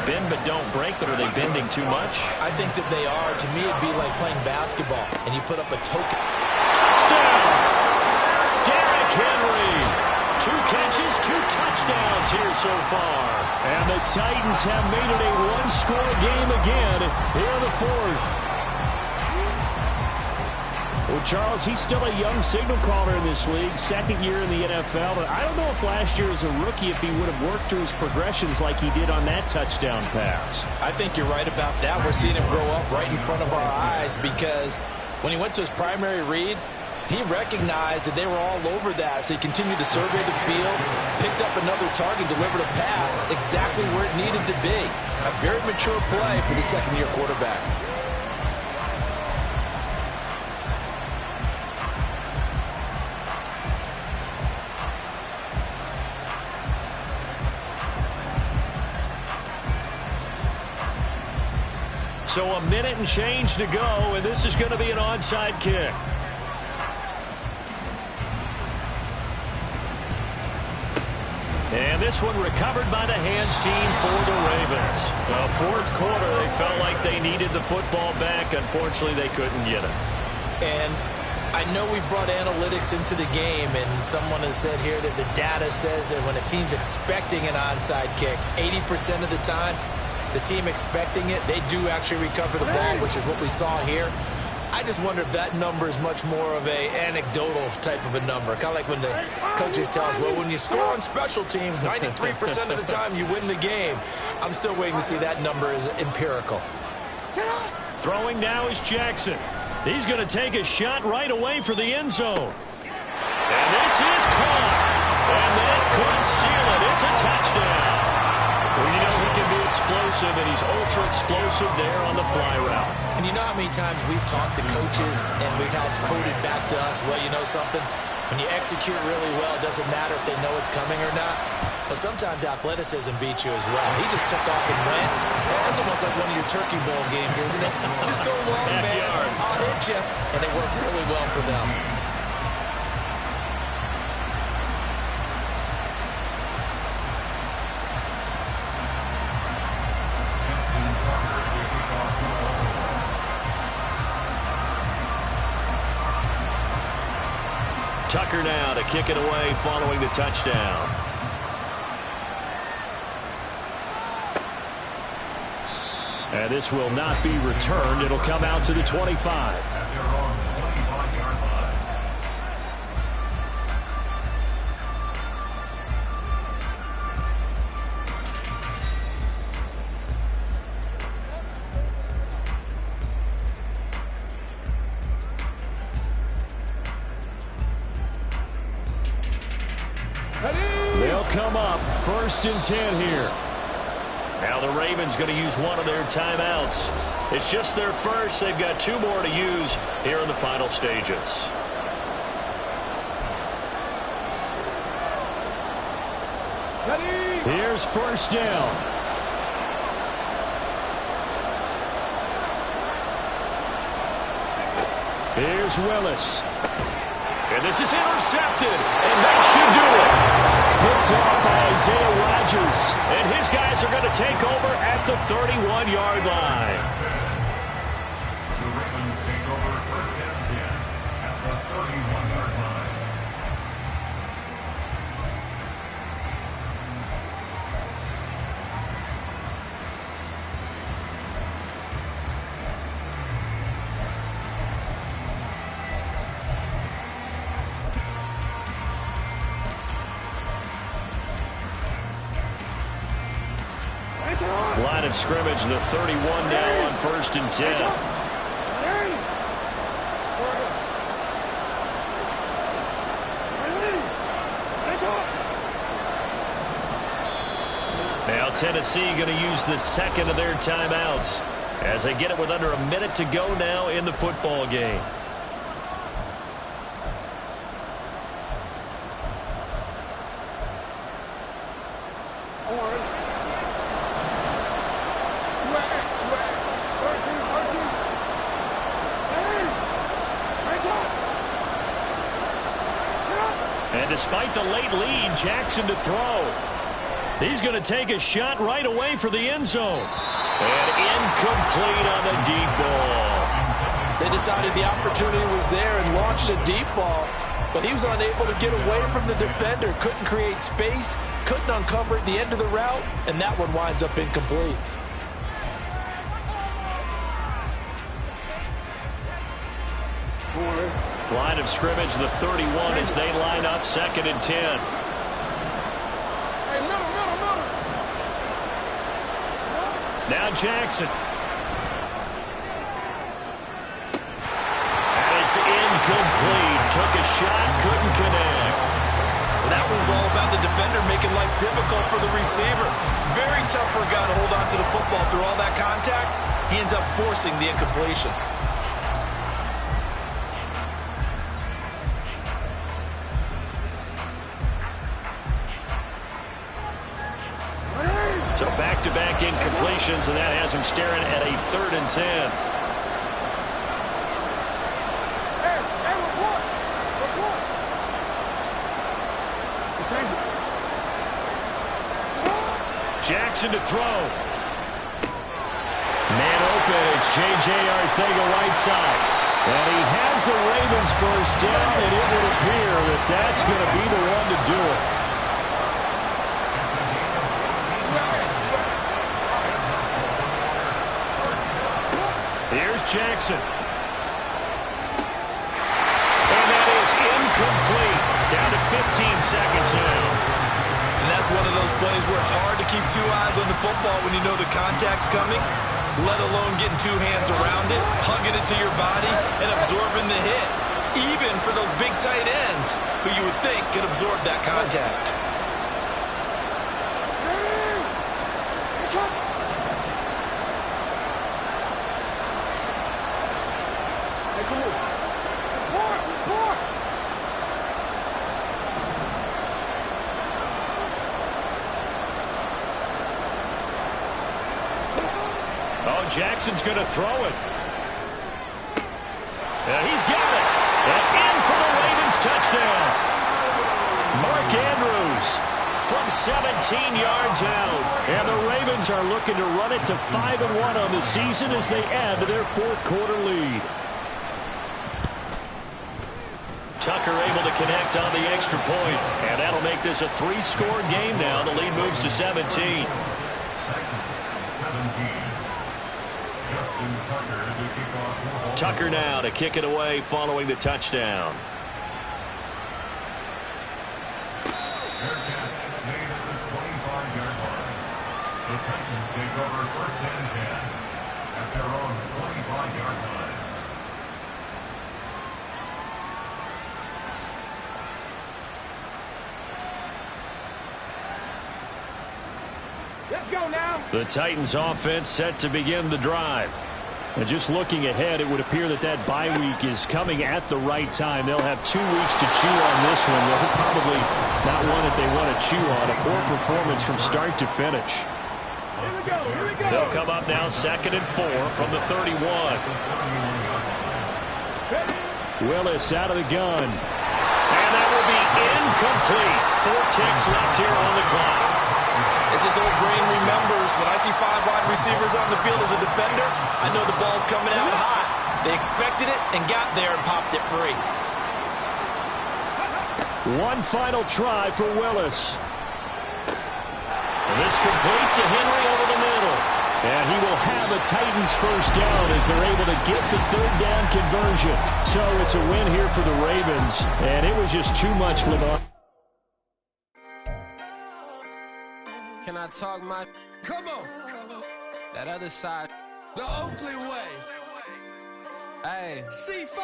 Bend but don't break, but are they bending too much? I think that they are. To me, it'd be like playing basketball, and you put up a token. Touchdown! Derrick Henry. 2 catches, 2 touchdowns here so far. And the Titans have made it a one-score game again here in the 4th. Well, Charles, he's still a young signal caller in this league, 2nd year in the NFL. But I don't know if last year as a rookie if he would have worked through his progressions like he did on that touchdown pass. I think you're right about that. We're seeing him grow up right in front of our eyes because when he went to his primary read, he recognized that they were all over that, so he continued to survey the field, picked up another target, delivered a pass exactly where it needed to be. A very mature play for the 2nd-year quarterback. So a minute and change to go, and this is going to be an onside kick. And this one recovered by the hands team for the Ravens. The 4th quarter, they felt like they needed the football back. Unfortunately, they couldn't get it. And I know we brought analytics into the game, and someone has said here that the data says that when a team's expecting an onside kick, 80% of the time, the team expecting it, they do actually recover the ball, which is what we saw here. I just wonder if that number is much more of a anecdotal type of a number. Kind of like when the coaches tell us, well, when you score on special teams, 93% of the time you win the game. I'm still waiting to see that number is empirical. Throwing now is Jackson. He's going to take a shot right away for the end zone. And this is caught. And that could seal it. It's a touchdown. Well, you know he can be explosive, and he's ultra-explosive there on the fly route. And you know how many times we've talked to coaches and we've had quoted back to us, well, you know something? When you execute really well, it doesn't matter if they know it's coming or not. But sometimes athleticism beats you as well. He just took off and went. That's almost like one of your Turkey Bowl games, isn't it? Just go long, man. I'll hit you. And it worked really well for them. Tucker now to kick it away following the touchdown. And this will not be returned. It'll come out to the 25. They'll come up 1st and 10 here. Now the Ravens going to use one of their timeouts. It's just their first. They've got 2 more to use here in the final stages. Here's 1st down. Here's Willis. And this is intercepted, and that should do it. Picked off by Isaiah Rodgers, and his guys are going to take over at the 31-yard line. The Ravens take over 1st and 10 at the 31-yard line. Line of scrimmage, the 31 now on 1st and 10. They'll Tennessee going to use the second of their timeouts as they get it with under a minute to go now in the football game. And despite the late lead, Jackson to throw. He's going to take a shot right away for the end zone. And incomplete on the deep ball. They decided the opportunity was there and launched a deep ball, but he was unable to get away from the defender. Couldn't create space, couldn't uncover at the end of the route, and that one winds up incomplete. Line of scrimmage, the 31 as they line up, 2nd and 10. Now Jackson. And it's incomplete. Took a shot, couldn't connect. Well, that was all about the defender making life difficult for the receiver. Very tough for a guy to hold on to the football through all that contact. He ends up forcing the incompletion. So back-to-back incompletions, and that has him staring at a 3rd and 10. Jackson to throw. Man open, it's J.J. Arcega right side. And he has the Ravens first down, and it would appear that that's going to be the one to do it. Here's Jackson. And that is incomplete. Down to 15 seconds now. And that's one of those plays where it's hard to keep two eyes on the football when you know the contact's coming, let alone getting two hands around it, hugging it to your body, and absorbing the hit. Even for those big tight ends who you would think could absorb that contact. Jackson's going to throw it. And he's got it. And in for the Ravens touchdown. Mark Andrews from 17 yards out. And the Ravens are looking to run it to 5-1 on the season as they add to their 4th quarter lead. Tucker able to connect on the extra point. And that'll make this a 3-score game now. The lead moves to 17. Tucker now to kick it away following the touchdown. Fair catch made at the 25-yard line. The Titans take over 1st and 10 at their own 25-yard line. Let's go now. The Titans offense set to begin the drive. And just looking ahead, it would appear that that bye week is coming at the right time. They'll have 2 weeks to chew on this one. They'll probably not one that they want to chew on. A poor performance from start to finish. Here we go. They'll come up now 2nd and 4 from the 31. Willis out of the gun. And that will be incomplete. 4 ticks left here on the clock. As this old brain remembers, when I see 5 wide receivers on the field as a defender, I know the ball's coming out hot. They expected it and got there and popped it free. One final try for Willis. And this complete to Henry over the middle. And he will have a Titans first down as they're able to get the 3rd down conversion. So it's a win here for the Ravens. And it was just too much, Lamar. Can I talk my... Come on. That other side. The Oakley way. Hey. C5.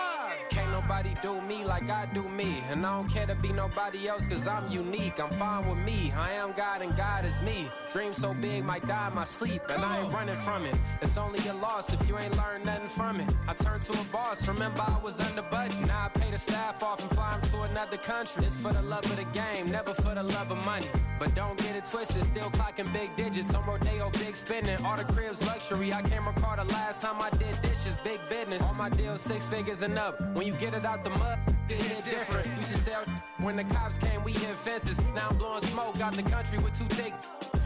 Can't nobody... nobody do me like I do me. And I don't care to be nobody else, cause I'm unique. I'm fine with me. I am God and God is me. Dream so big, might die in my sleep. And I ain't running from it. It's only a loss if you ain't learned nothing from it. I turned to a boss. Remember I was under budget. Now I pay the staff off and fly them to another country. It's for the love of the game, never for the love of money. But don't get it twisted, still clocking big digits. On Rodeo, big spending. All the cribs luxury. I can't recall the last time I did dishes. Big business. All my deals 6 figures and up. When you get it out the mud, it hit different. Used to sell when the cops came, we hit fences. Now I'm blowing smoke out the country with 2 thick.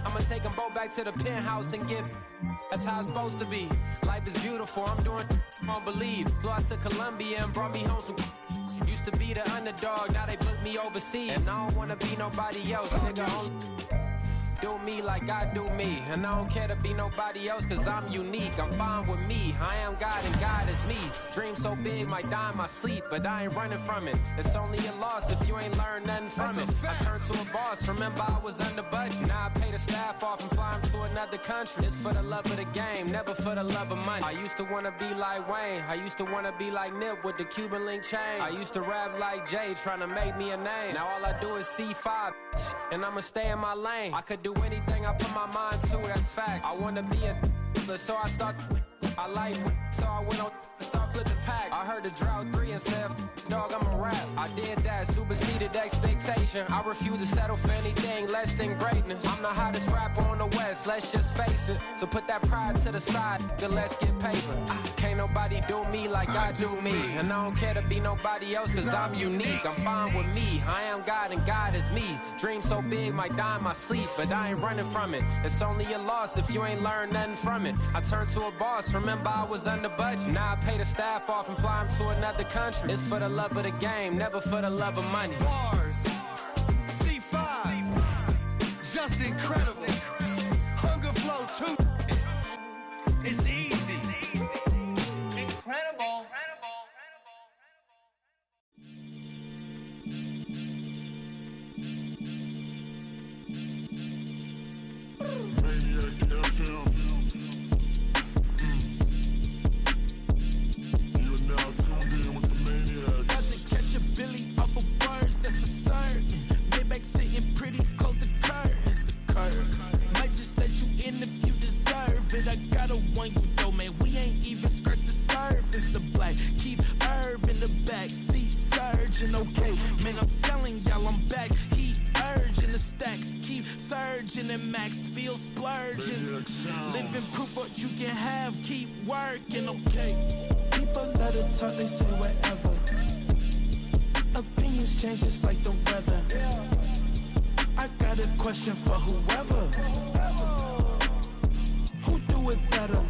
I'ma take them both back to the penthouse and get. That's how it's supposed to be. Life is beautiful, I'm doing I don't believe. Flew out to Colombia and brought me home some. Used to be the underdog, now they book me overseas. And I don't wanna be nobody else, nigga. Do me like I do me. And I don't care to be nobody else, cause I'm unique. I'm fine with me. I am God and God is me. Dream so big, might die in my sleep. But I ain't running from it. It's only a loss if you ain't learned nothing from it. I turned to a boss. Remember I was under budget. Now I pay the staff off and fly them to another country. It's for the love of the game, never for the love of money. I used to wanna be like Wayne. I used to wanna be like Nip with the Cuban link chain. I used to rap like Jay, trying to make me a name. Now all I do is C5, and I'ma stay in my lane. I could do anything I put my mind to, that's fact. I wanna be a so I start. I like, so I went on and start flipping packs. I heard the drought 3 and said, dog, I'm a rap. I did that, superseded expectation. I refuse to settle for anything less than greatness. I'm the hottest rapper on the West, let's just face it. So put that pride to the side, then let's get paper. Can't nobody do me like I do me. And I don't care to be nobody else, cause I'm unique. I'm fine with me. I am God and God is me. Dream so big, might die in my sleep. But I ain't running from it. It's only a loss if you ain't learned nothing from it. I turned to a boss. Remember I was under budget. Now I pay the staff off and fly them to another country. It's for the love of the game, never for the love of money. Bars, C5, just incredible. Hunger flow too. It's easy. Incredible. Okay, man, I'm telling y'all I'm back. Heat urging the stacks, keep surging and max feel splurging. Living proof what you can have, keep working, okay. People let it talk, they say whatever. Opinions change just like the weather. I got a question for whoever. Who do it better?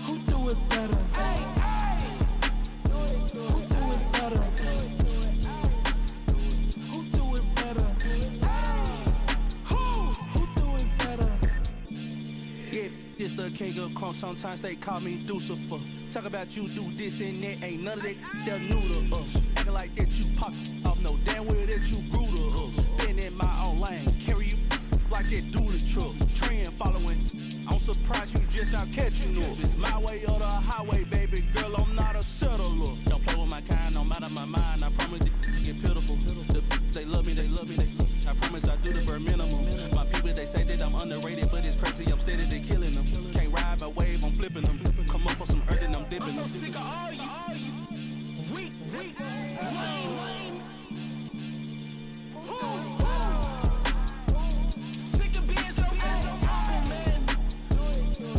Who do it better? Who do it better? Who do it better? Who do it better? Yeah, this the king of crunk. Sometimes they call me Lucifer. Talk about you do this and that. Ain't none of that they're new to us. Acting like that you pop off. No damn well that you grew to us. Been in my own lane. Carry you like that do the truck. Trend following. I'm surprised you just not catching up. It's my way or the highway, baby girl. I'm not a settler. Don't play with my kind, no matter my mind. I promise it get pitiful. They love me, they love me, they love me. I promise I do the bare minimum. My people, they say that I'm underrated, but it's crazy. I'm steady, they killing them. Can't ride my wave, I'm flipping them. Come up for some earth and I'm dipping them. I'm so sick of all you weak, lame. Sick of being so humble, man.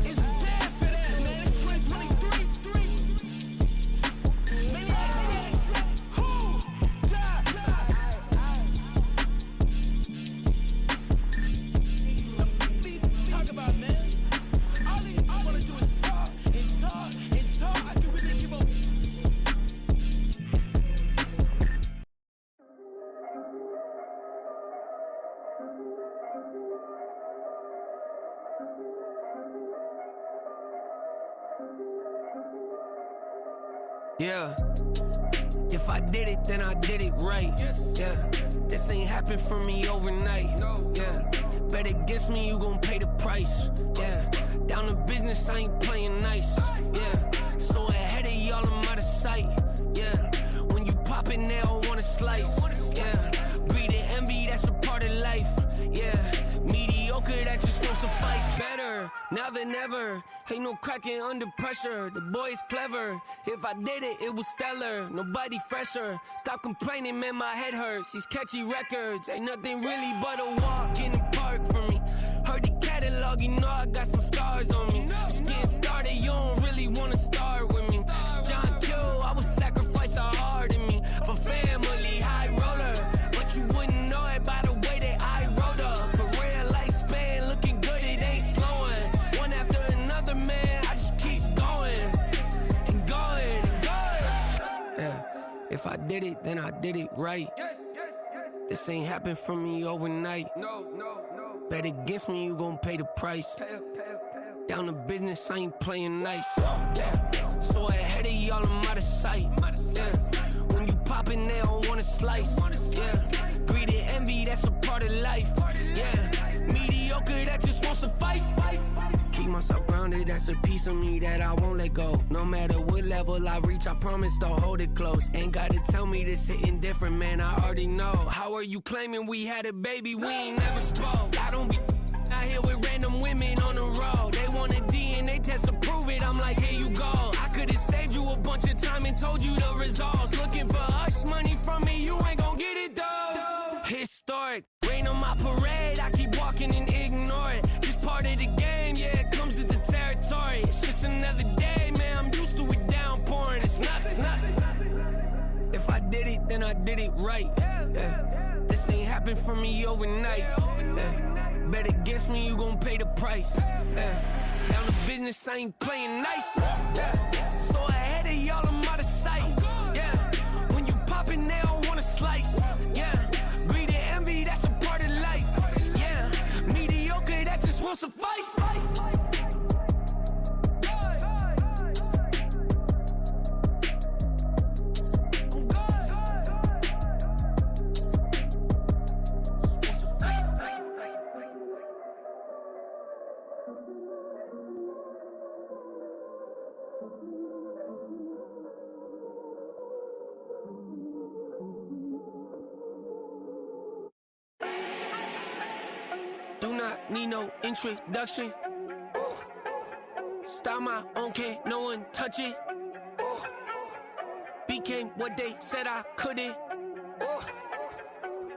It's dead for that, man. It's 2023. Maniacs, who die? Talk about, man. All I wanna do is talk and talk and talk. I can really give up. Yeah. If I did it, then I did it right. Yeah. This ain't happened for me overnight. Yeah. Bet against me, you gon' pay the price. Yeah. Down to business, I ain't playing nice. Yeah. So ahead of y'all, I'm out of sight. want a slice. Yeah, greed and envy, that's a part of life. Yeah, mediocre, that just won't suffice. Better now than ever. Ain't no cracking under pressure. The boy's clever. If I did it, it was stellar. Nobody fresher. Stop complaining, man, my head hurts. These catchy records ain't nothing really but a walk in the park for me. Heard the catalog, you know I got some scars on me. Just getting started, you don't really wanna start with me. It's John Q, I would sacrifice a heart in me for family, high roller. But you wouldn't know it by the way that I wrote up. Career lifespan looking good, it ain't slowing. One after another, man, I just keep going and going and going. Yeah, if I did it, then I did it right. This ain't happened for me overnight. No. Bet against me, you gon' pay the price. Down to business, I ain't playing nice. So ahead of y'all, I'm out of sight. When you poppin', they don't wanna slice. Greed and envy, that's a part of life. Mediocre, that just won't suffice. Keep myself grounded, that's a piece of me that I won't let go. No matter what level I reach, I promise don't hold it close. Ain't gotta tell me this hitting different, man, I already know. How are you claiming we had a baby, we ain't never spoke? I don't be out here with random women on the road. They want a DNA test to prove it, I'm like, here you go. I could've saved you a bunch of time and told you the results. Looking for hush money from me, you ain't gon' get it though. Historic, rain on my parade, I keep walking and ignore it. Just part of the game, yeah, it comes with the territory. It's just another day, man, I'm used to it downpouring. It's nothing. If I did it, then I did it right. This ain't happened for me overnight. Bet against me, you gon' pay the price. Down to business, I ain't playing nice. So ahead of y'all, I'm out of sight. When you poppin', they don't wanna slice. Greed and envy, that's a part of life. Mediocre, that just won't suffice. Do not need no introduction. Style my own, can't no one touch it. Became what they said I couldn't.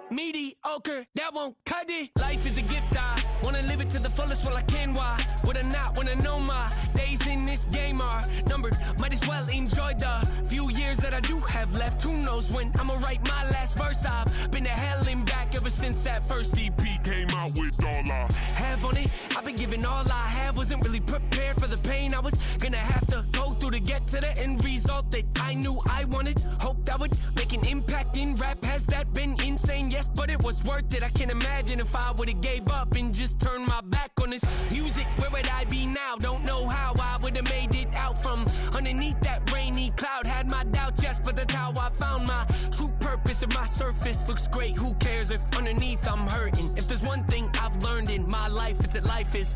Mediocre, that won't cut it. Life is a gift, I wanna live it to the fullest while I can. Why would I not wanna know my days in this game are numbered? Might as well enjoy the few years that I do have left. Who knows when I'ma write my last verse? I've been to hell and back ever since that first EP came out with all I have on it. I've been giving all I have, wasn't really prepared for the pain I was gonna have to go through to get to the end result that I knew I wanted. Hoped I would make an impact in rap. Has that been insane? Yes, but it was worth it. I can't imagine if I would've gave up and just turned my back on this music. Where would I be now? Don't know how I would've made it out from underneath that rainy cloud. Had my doubts, yes, but that's how I found my true purpose. If my surface looks great, who cares if underneath I'm hurting? If there's one thing I've learned in my life, it's that life is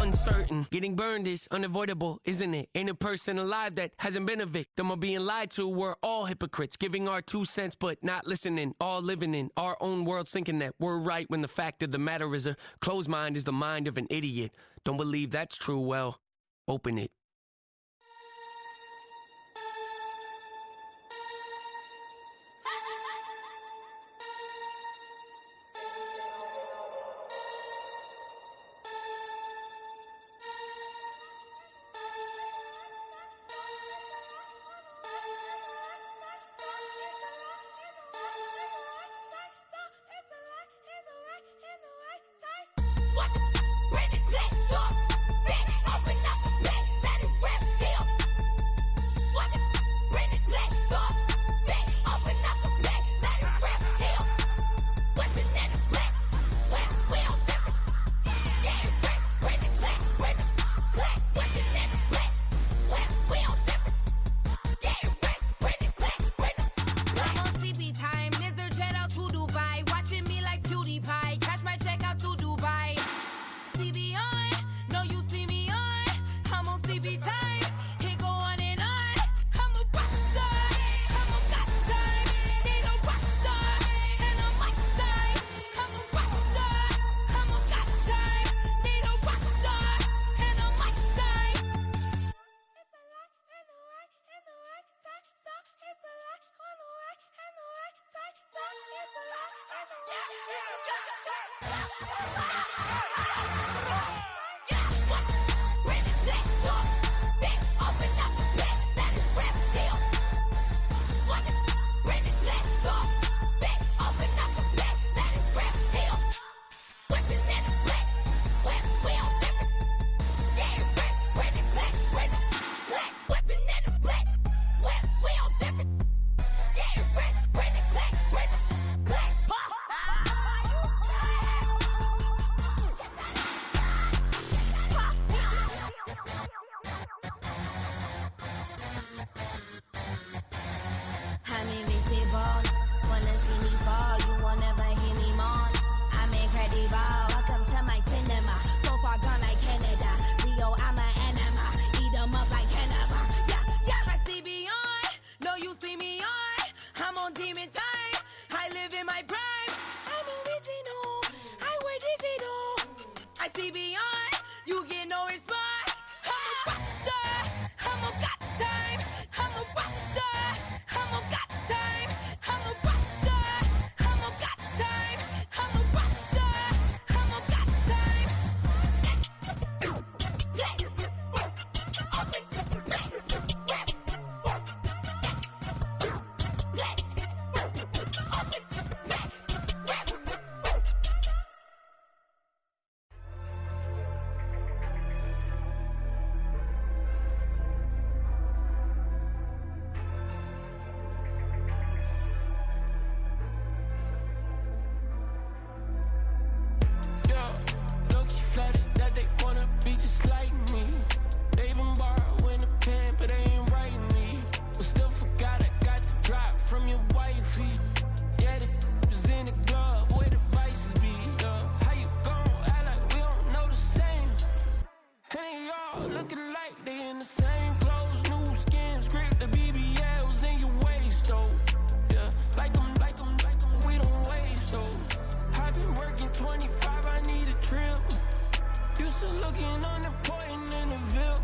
uncertain. Getting burned is unavoidable, isn't it? Ain't a person alive that hasn't been a victim of being lied to. We're all hypocrites, giving our 2 cents but not listening. All living in our own world, thinking that we're right when the fact of the matter is a closed mind is the mind of an idiot. Don't believe that's true? Well, open it. Bring it back up, open up the back, let flooded that they wanna be just like me. They been borrowing the pen, but they ain't writing me. But still forgot I got the drop from your wifey. Yeah, the was in the glove where the vices be. How you gon' act like we don't know the same? Hey, y'all looking like they in the same clothes, new skin, script, the BBLs in your waist, though. Yeah, like them, we don't waste, though. I've been working 25, I need a trip. Used to looking unimportant in the Ville.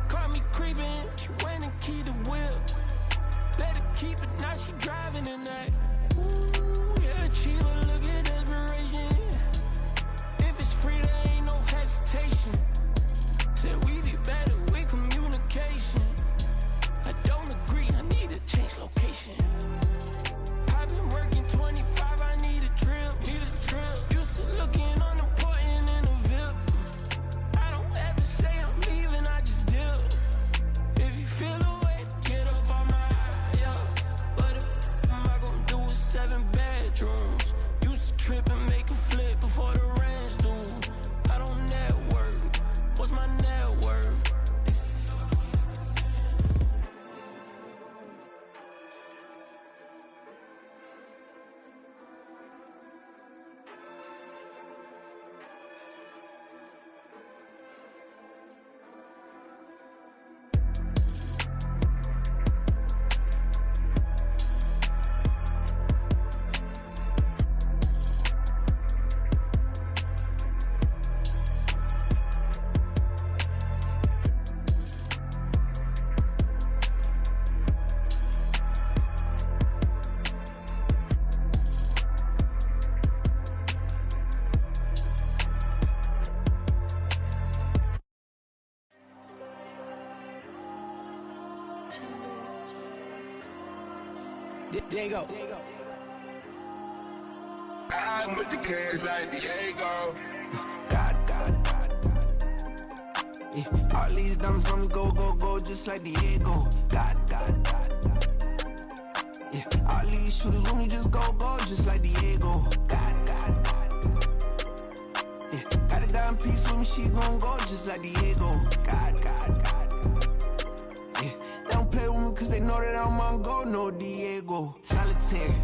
Caught me creeping, she went and keyed the whip. Let her keep it, now she driving in that. Ooh, yeah, Chiva, look at desperation. If it's free, there ain't no hesitation. Said we be better with communication. I don't agree, I need to change location. I've been working 25, I need a trip. Used to looking unimportant in the Ville. I don't ever say I'm leaving, I just dip. If you feel away, get up on my yeah. But am I gonna do with 7 bedrooms? Used to trip and make a flip before the rent's due. I don't network. What's my net worth? Diego. I'm with the cash like Diego. God. Yeah. All these diamonds on me go, just like Diego. God. Yeah. All these shooters with me just go, just like Diego. God. Yeah. Got a dime piece with me, she gon' go just like Diego. God. Yeah. They don't play with me cause they know that I'm on go, no Diego. Solitaire.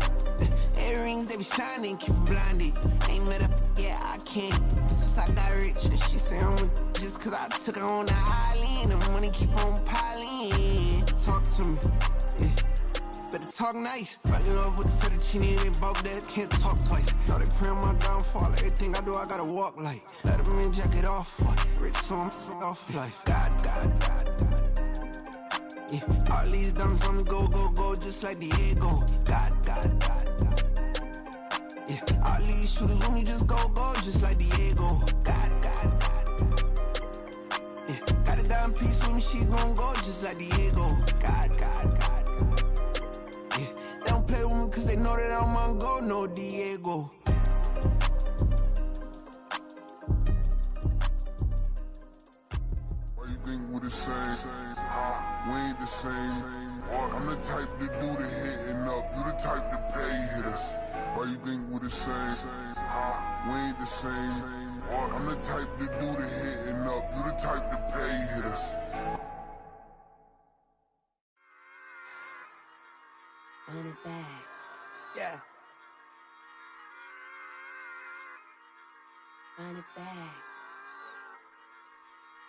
Earrings, they be shining, keep them blinded. Ain't met up, yeah, I can't. Since I got rich, and she say I'm just cause I took her on the island. The money keep on piling. Talk to me, yeah. Better talk nice. Fucking up with the fettuccine, they both that can't talk twice. Know they pray on my downfall. Everything I do, I gotta walk like. Let them in, jacket off. Rich, so I'm off life. God. Yeah. All these diamonds on me go, just like Diego. God. Yeah. All these shooters with me just go, just like Diego. God. Yeah. Got a dime piece with me, she gon' go just like Diego. God. Yeah. They don't play with me cause they know that I'm on go, no Diego. Why you think we the same? We ain't the same. I'm the type to do the hitting up. You the type to pay hitters. Why you think we the same? We ain't the same. I'm the type to do the hitting up. You the type to pay hitters. Run it back. Yeah. Run it back.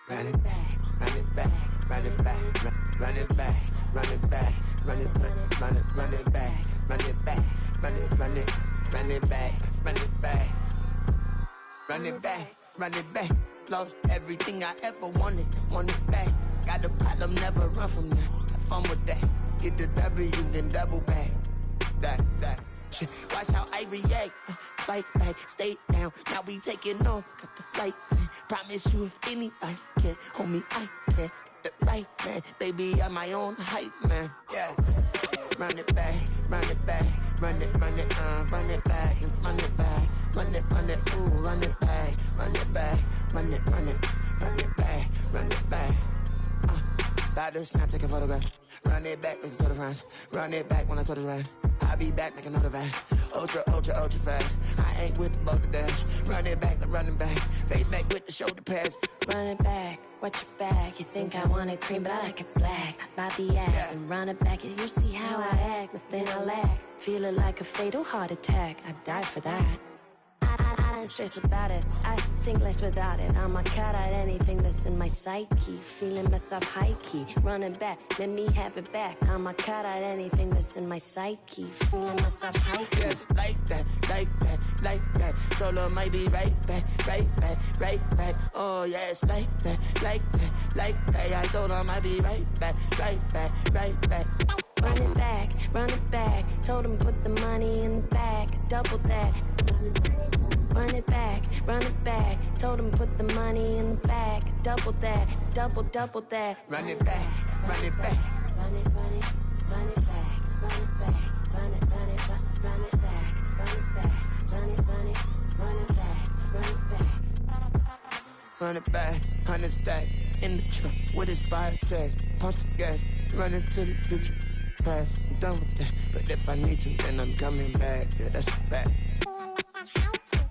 Run it back, run it back, run it back, run it back, run it back, run it back, run it back, run it back, run it back, run it back, run it back, run it back. Lost everything I ever wanted it back. Got a problem, never run from that. Have fun with that. Get the W, then double back. That. Shit. Watch how I react. Fight back, stay down. Now we taking off. Got the flight. Promise you if anybody can, homie, I can. Get the right man. Baby, I'm my own hype man. Yeah. Run it back, run it back, run it back, run it back, run it back, ooh, run it back, run it back, run it back, run it back. About this, now take a photograph. Run it back like a total runs. Run it back when I total run. I'll be back like another van. Ultra, ultra, ultra fast. I ain't with the boulder dash. Run it back like running back. Face back with the shoulder pads. Run it back, watch your back. You think I want it cream, but I like it black. Not by the act. And run it back, you see how I act. Nothing I lack. Feel it like a fatal heart attack. I'd die for that. I don't stress about it. I think less without it. I'ma cut out anything that's in my psyche. Feeling myself high key. Running back, let me have it back. I'ma cut out anything that's in my psyche. Feeling myself high key. Yes, like that, like that, like that. Solo might be right back, right back, right back. Oh yes, like that, like that, like that. I told her I might be right back, right back, right back. Run it back, run it back. Told him put the money in the bag. Double that. Run it back, run it back. Told him put the money in the bag. Double that, double that. Run it back, run it back. Run it, run it, run it back, run it back, run it, run it, run it back, run it back, run it, run it, run it back, run it back. Run it back, 100 stack in the truck with expired tag. Punch the gas, run into the future. Past, I'm done with that. But if I need to, then I'm coming back. Yeah, that's a fact.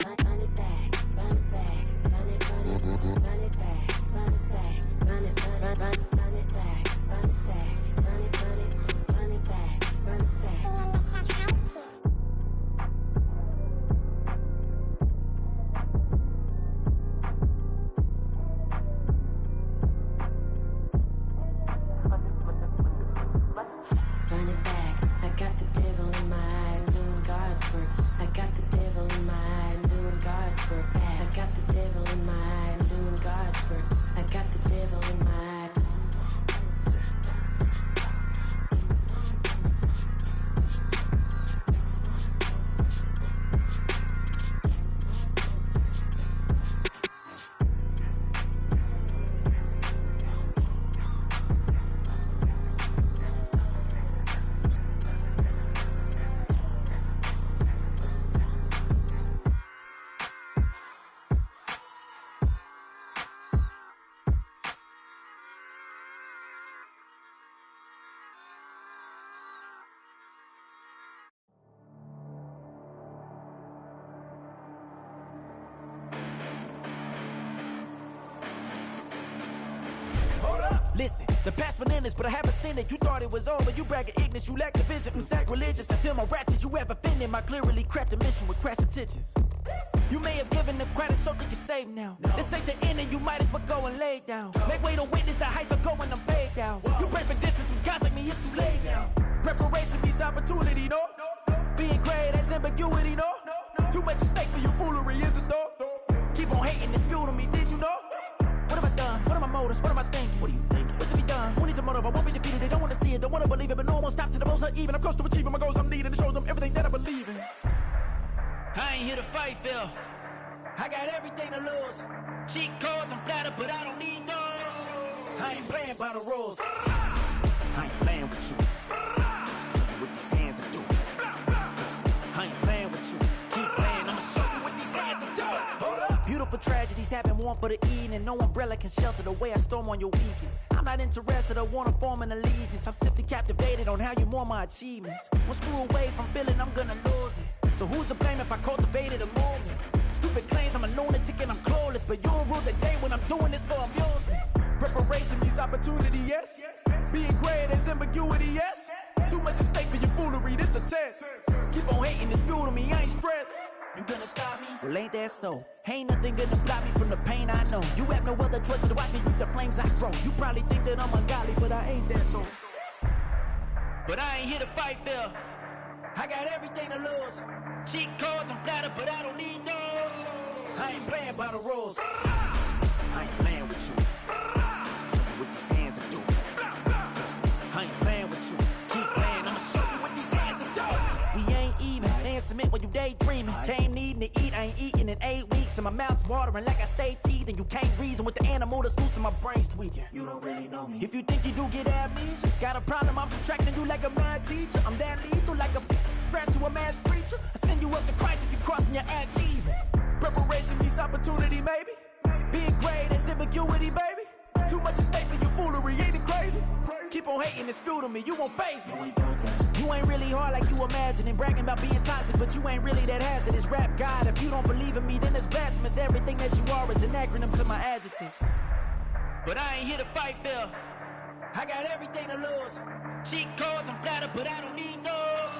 Run it back, run it back, run it, run it, run it back, run it back, run it, run it back, run it back, run it, run it, run it back, run it back. Run it back, I got the devil in my eye, doing guard work. I got the devil in my eye, doing guard work. I got the devil in my eye, doing guard work. I got the devil in my eye. Listen, the past bananas, but I haven't seen it. You thought it was over, you bragging ignorance, you lack the vision. I'm sacrilegious, I feel my ratchets, you have offended my clearly cracked the mission with crass intentions. You may have given them credit so they can save now. This ain't the end and you might as well go and lay down. Make way to witness the heights of going, I'm paid down. You pray for distance with guys like me, it's too late now. Preparation means opportunity, no? Being great, that's ambiguity, no? Too much at stake for your foolery, is it though? Keep on hating, it's fuel to me, did you know? What have I done? What are my motives? What am I thinking? What are you thinking? What's to be done? Who needs a motive? I won't be defeated. They don't want to see it, don't want to believe it, but no one will stop to the most even. I'm close to achieving my goals. I'm needing to show them everything that I believe in. I ain't here to fight, Phil. I got everything to lose. Cheat codes, I'm flattered, but I don't need those. I ain't playing by the rules. I ain't playing with you. Show you what these hands are doing. I ain't playing with you. Keep playing, I'ma show you what these hands are doing. Hold up. Beautiful tragedies happen, one for the evening, and no umbrella can shelter the way I storm on your weekends. I'm not interested, I wanna form an allegiance. I'm simply captivated on how you more my achievements. One screw away from feeling I'm gonna lose it. So who's to blame if I cultivated a movement? Stupid claims I'm a lunatic and I'm clueless, but you'll rule the day when I'm doing this for amusement. Preparation means opportunity, yes. Being great is ambiguity, yes. Too much at stake for your foolery, this a test. Keep on hating, it's fuel to me, I ain't stressed. You gonna stop me? Well, ain't that so? Ain't nothing gonna block me from the pain I know. You have no other choice but to watch me reap the flames I grow. You probably think that I'm ungodly, but I ain't that though. But I ain't here to fight, Phil. I got everything to lose. Cheat codes, I'm flattered, but I don't need those. I ain't playing by the rules. I ain't playing with you. Show you what these hands are doing. I ain't playing with you. Keep playing, I'ma show you what these hands are doing. We ain't even. They ain't submit when you daydreaming. Came needing to eat, I ain't eating in 8 weeks. And my mouth's watering like I stay teeth. And you can't reason with the animal that's loose and my brain's tweaking. You don't really know me. If you think you do get amnesia, got a problem, I'm subtracting you like a mad teacher. I'm that lethal like a threat to a mass preacher. I send you up to Christ if you crossing your act evil. Preparation means opportunity, maybe. Being great is ambiguity, baby. Too much is fake for your foolery, ain't it crazy? Keep on hating, it's fuel to me, you won't face me. You ain't really hard like you imagine and bragging about being toxic, but you ain't really that hazardous. Rap God, if you don't believe in me, then it's blasphemous. Everything that you are is an acronym to my adjectives. But I ain't here to fight fair. I got everything to lose. Cheat codes and flatter, but I don't need those.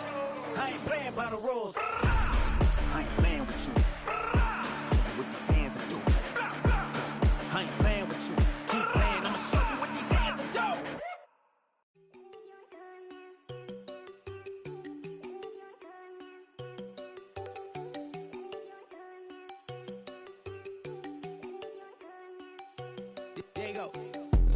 I ain't playing by the rules. I ain't playing with you. Show you what these hands are doing. I ain't playing with you. Keep playing, I'ma show you what these hands are doing. There you go.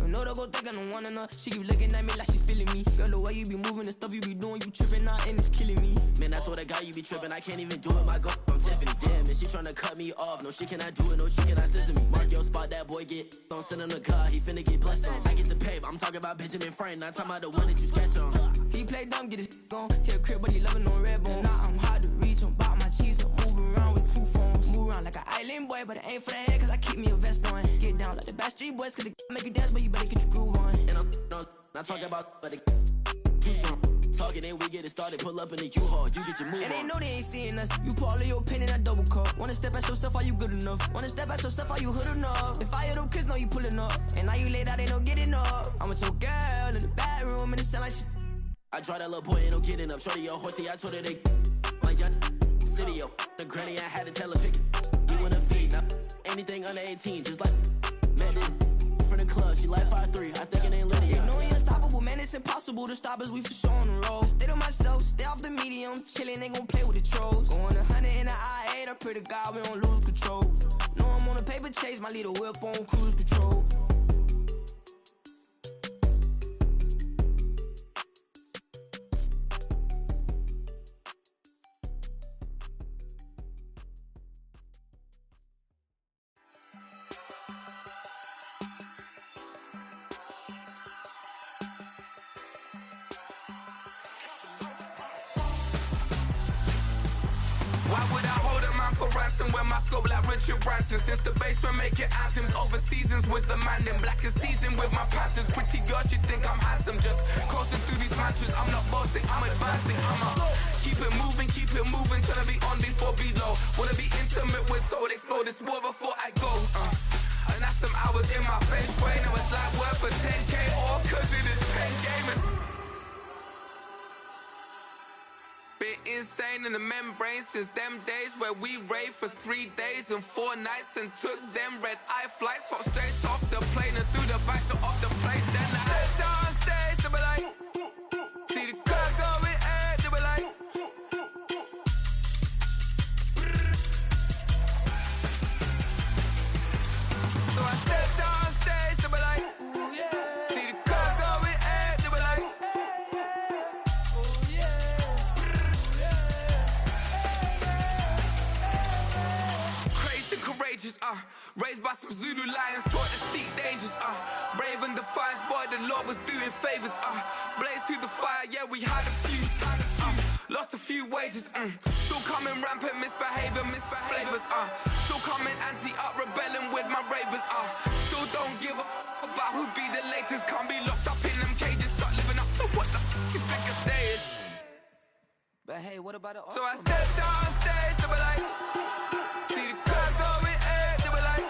No, don't go think I don't wanna know. She keep looking at me like she feeling me. Girl, the way you be moving, the stuff you be doing, you tripping out and it's killing me. Man, I swear to God, you be tripping. I can't even do it. My girl from Tiffany. Damn, and she tryna cut me off. No, she cannot do it. No, she cannot scissor me. Mark your spot, that boy get. Don't send him the car. He finna get blessed on. I get the pay. I'm talking about Benjamin Franklin. Not talking about the one that you sketch on. He play dumb, get his on. Hit a crib, but he loving on red bone. Now I'm hard to reach. I'm about my cheese. I'm moving around with 2 phones. Move around like an island boy, but it ain't for the head, cause I keep me a vest on. Get down like the Backstreet Boys, cause it make you dance, but you better get your groove on. And I'm not talking about, but it too strong. Talking and we get it started, pull up in the U-Haul, you get your move and on. they know they ain't seeing us. You put all of your pen in that double cup. Wanna step at yourself, are you good enough? Wanna step at yourself, are you hood enough? If I hear them kids, know you pulling up. And now you laid out, they no getting up. I'm with your girl in the bedroom, and it sound like shit. I draw that little boy, ain't no getting up. Shorty your horsey, I told her they my young city up. The granny, I had to tell her pick it. You wanna feed, now anything under 18, just like man, this from the club, she like 5'3", I think it ain't Lydia. They know you unstoppable, man, it's impossible to stop us, we for sure on the road. Stay to myself, stay off the medium, chillin', ain't gon' play with the trolls. Going 100 in the I-8, I pray to God we don't lose control. Know I'm on a paper chase, my leader whip on cruise control. Why would I hold a man for ransom when my scope like Richard Branson? Since the basement making anthems over seasons with the man, then black is teasing with my panthers. Pretty girls, you think I'm handsome, just coasting through these mantras. I'm not bossing, I'm advancing, keep it moving, trying to be on before below. Wanna be intimate with soul, explode this war before I go. And that's some hours in my bench way. Now it's like work for 10K, all cause it is pen gaming. Been insane in the membrane since them days where we raved for 3 days and 4 nights and took them red eye flights, hop straight off the plane and through the back door of the place. Then I stepped on stage, they were like, see the crowd going ahead, they were like, so I stepped on stage, they were like, ooh yeah, see the crowd going ahead, they were like, ooh yeah. Courageous, raised by some Zulu lions, taught to seek dangers, brave and defiant, boy, the Lord was doing favors, blaze through the fire, yeah, we had a few, lost a few wages, still coming rampant, misbehavior, flavors, still coming anti-up, rebelling with my ravers, still don't give a about who be the latest, can't be locked up in them cages, start living up to what the you think a day is. But hey, what about the So I stepped on stage, they were like, see the crowd going ahead, they were like,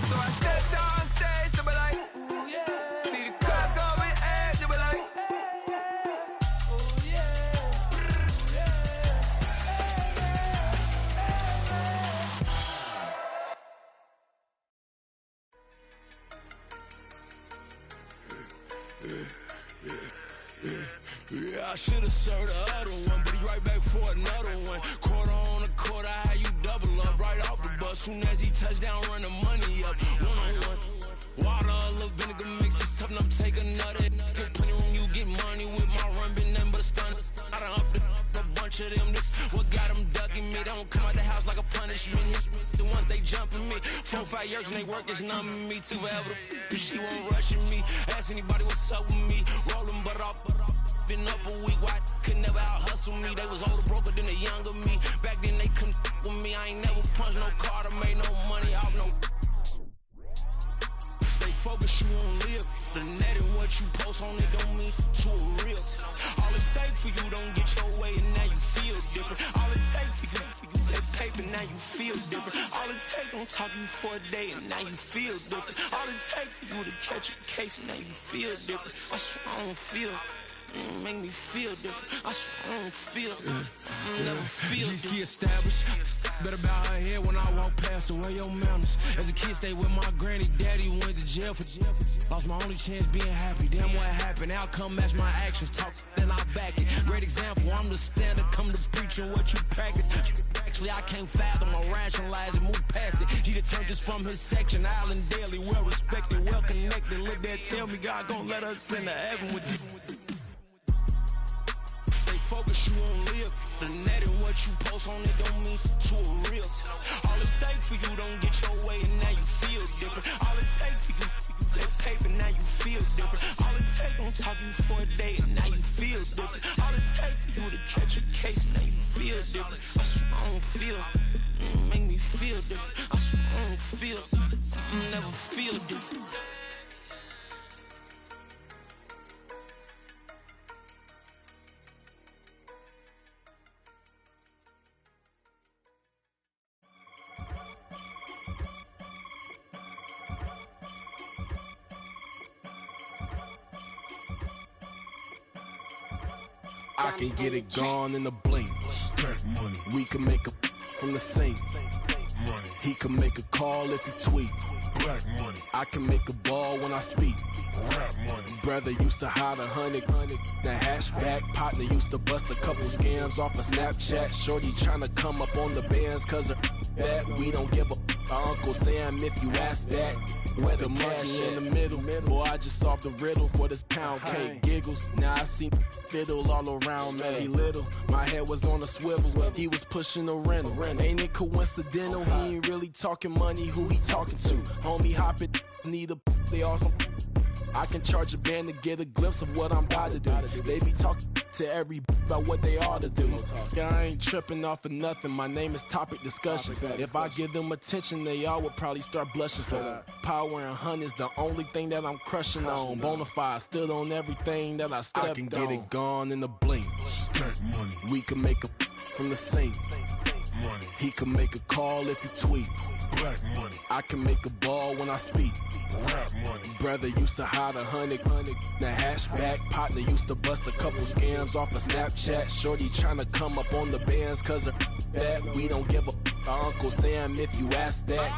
so I stepped on stage, they were like, ooh yeah, see the crowd going ahead, they were like, ooh yeah, ooh yeah. Yeah, I should've served the other one, but he right back for another one. Quarter on a quarter, how you double up right off the bus. Soon as he touch down, run the money up. One-on-one. Water, a little vinegar mix, it's tough enough to take another. Get plenty room, you get money with my run, been nothing but a stun. I done upped a bunch of them, this what got them ducking me. They don't come out the house like a punishment. The ones they jumping me. 4 or 5 years and they work is numbing me. Too forever, she won't rushing me. Ask anybody what's up with me. Rolling butt off. Been up a week, why could never out hustle me? They was older, broker than the younger me. Back then they couldn't ain't never punched no card or made no money off no. They focus you on live. The net and what you post on it don't mean to a real. All it takes for you don't get your way and now you feel different. All it takes for you that paper, now you feel different. All it takes don't talk you for a day and now you feel different. All it takes for you to catch a case and now you feel different. I swear I don't feel. Make me feel different. I swear I don't feel. I never feel different. G established. Better bow her head when I walk past her. Where your manners? As a kid, stayed with my granny. Daddy went to jail for jail. Lost my only chance being happy. Damn, what happened? Outcome match my actions. Talk, then I back it. Great example. I'm the standard. Come to preaching what you practice. Actually, I can't fathom or rationalize and move past it. G turned this from his section. Island daily, well respected, well connected. Look there, tell me God gon' let us into heaven with this. Focus you on live. The net and what you post on it don't mean to a real. All it takes for you don't get your way and now you feel different. All it takes for you that paper, now you feel different. All it takes don't talk you for a day and now you feel different. All it takes for you to catch a case and now you feel different. I swear I don't feel. Make me feel different. I swear I don't feel. I never feel different. I can get it gone in a blink. Stack money. We can make a from the sink. Money. He can make a call if he tweet. Black money. I can make a ball when I speak. Rap money. Brother used to hide 100. The hashback partner used to bust a couple scams off of Snapchat. Shorty tryna come up on the bands cause of that. We don't give a Uncle Sam if you ask that. Where the cash in the middle. Boy, I just solved the riddle for this pound cake. Giggles, now I see fiddle all around me. He little, my head was on a swivel. He was pushing a rental. Ain't it coincidental? He ain't really talking money, who he talking to? Homie hopping, need a they awesome. I can charge a band to get a glimpse of what I'm about to do. They be talking to every about what they ought to do. I ain't tripping off of nothing. My name is Topic Discussions. If I give them attention, they all would probably start blushing. So power and hunt is the only thing that I'm crushing on. Bonafide stood on everything that I stepped on. I can get it gone in a blink. Stack money. We can make a from the sink. Money. He can make a call if he tweet. Black money. I can make a ball when I speak. Rap money. Brother used to hide 100. The hashback partner used to bust a couple scams off of Snapchat. Shorty tryna come up on the bands cause of that. We don't give a Uncle Sam if you ask that.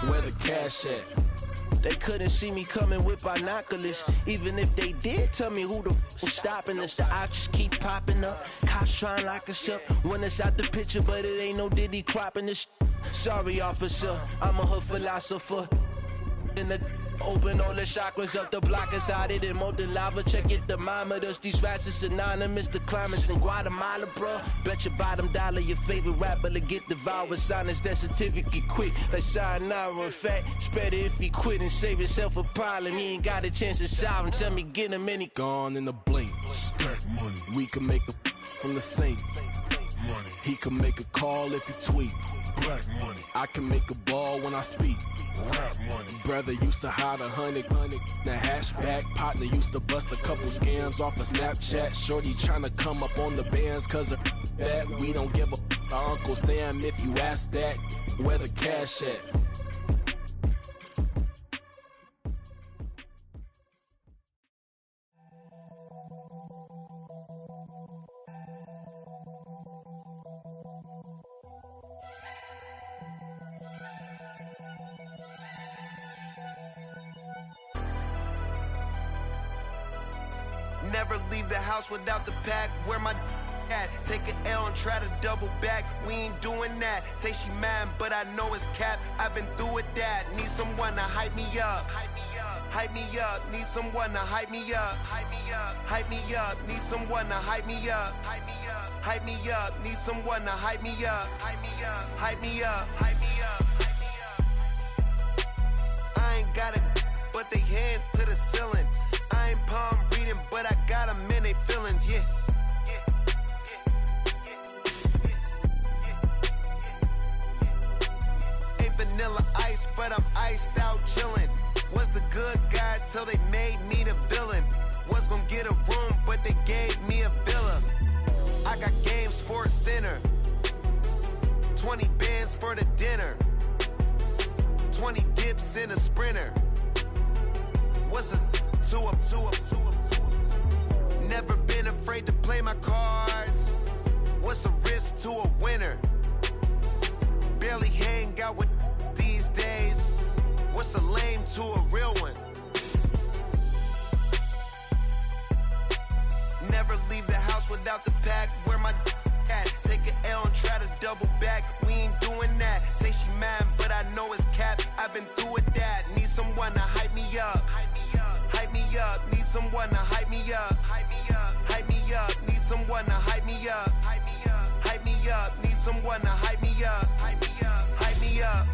Where the cash at? They couldn't see me coming with binoculars. Even if they did, tell me who the was stopping us. The options keep popping up. Cops trying to lock us up. When it's out the picture, but it ain't no Diddy cropping this. Sorry, officer, I'm a hood philosopher. In the open all the chakras up the block inside it and molten lava. Check your thermometers. These rats is synonymous to climates in Guatemala, bro. Bet your bottom dollar your favorite rapper to get devoured. Sign his death certificate quick. Like sayonara. In fact, it's better if he quit and save himself a problem. He ain't got a chance to solve him. Tell me get him any gone in a blink. Stack money. We can make a from the sink. Money. He can make a call if he tweet. Black money. I can make a ball when I speak. Rap money. Brother used to hide 100. The hashback partner used to bust a couple scams off of Snapchat. Shorty tryna come up on the bands cause of that. We don't give a Uncle Sam if you ask that. Where the cash at? Never leave the house without the pack. Where my at? Take an L and try to double back. We ain't doing that. Say she mad, but I know it's cap. I've been through with that. Need someone to hype me up. Hype me up. Need someone to hype me up. Hype me up. Need someone to hype me up. Hype me up. Need someone to hype me up. Hype me up. Hype me up. I ain't got it, but they hands to the ceiling. I ain't palm reading, but I got them in they feelings, yeah. till they made me the villain. Was gonna get a room, but they gave me a villa. I got game, Sports Center. 20 bands for the dinner. 20 dips in a Sprinter. What's a two up? Never been afraid to play my cards. What's a risk to a winner? Barely hang out with these days. What's a lame to a real one? Never leave the house without the pack. Where my at? Take an L and try to double back. We ain't doing that. Say she mad, but I know it's cap. I've been through with that. Need someone to hype me up. Hype me up. Need someone to hype me up. Hype me up. Need someone to hype me up. Hype me up. Need someone to hype me up. Hype me up.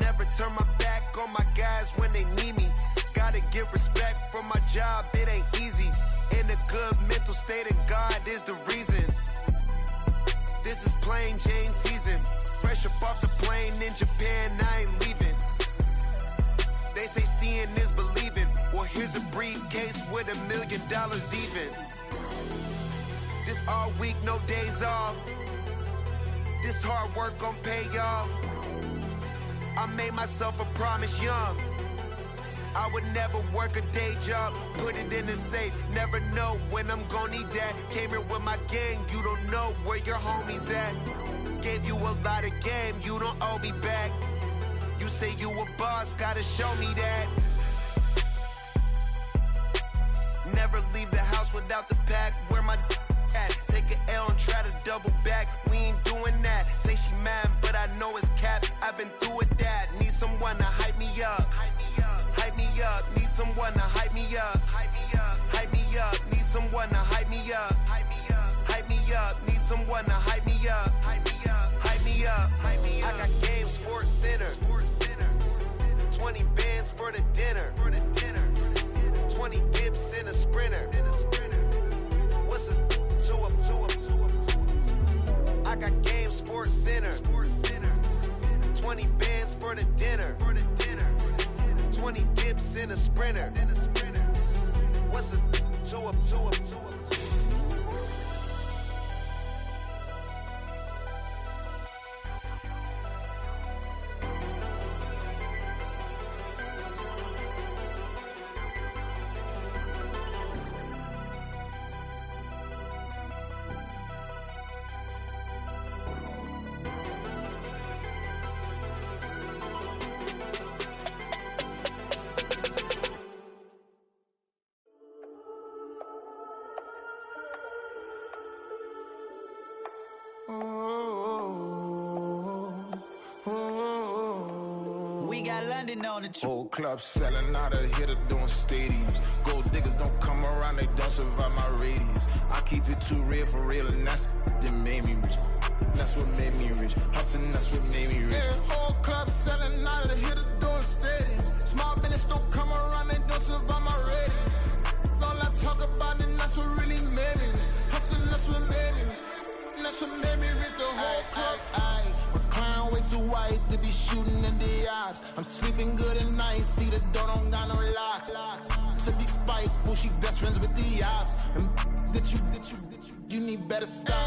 Never turn my back on my guys when they need me. Gotta give respect for my job, it ain't easy. In a good mental state and God is the reason. This is plain Jane season. Fresh up off the plane in Japan, I ain't leaving. They say seeing is believing. Well, here's a briefcase with $1 million even. This all week, no days off. This hard work gon' pay off. I made myself a promise young. I would never work a day job, put it in the safe. Never know when I'm gonna need that. Came here with my gang, you don't know where your homies at. Gave you a lot of game, you don't owe me back. You say you a boss, gotta show me that. Never leave the house without the pack. Where my at? Take an L and try to double back. We ain't doing that. Say she mad, but I know it's cap. I've been through with that. Need someone to hype me up. Hype me up. Need someone to hype me up. Hype me up. Need someone to hype me up. Hype me up. Need someone to hype me up. Hype me up. I got game, Sports Center. 20 bands for the dinner. 20 dips in a Sprinter. What's a two up? I got game, Sports Center. 20 bands for the dinner. 20 dips in a Sprinter. What's a two up? We got London on the trip. Whole club selling out of hitter doing stadiums. Gold diggers don't come around, they don't survive my radius. I keep it too real for real, and that's that made me rich. That's what made me rich. Hustling, that's what made me rich. Yeah, whole club selling out of the hitters doing stadiums. Small business don't come around, they don't survive my radius. All I talk about, and that's what really made me rich. Hustling, that's what made me rich. That's what made me rich. The whole club. Way too white to be shooting in the eyes. I'm sleeping good at night, see the door don't got no locks. To be spiteful, she best friends with the ops. And you need better stop.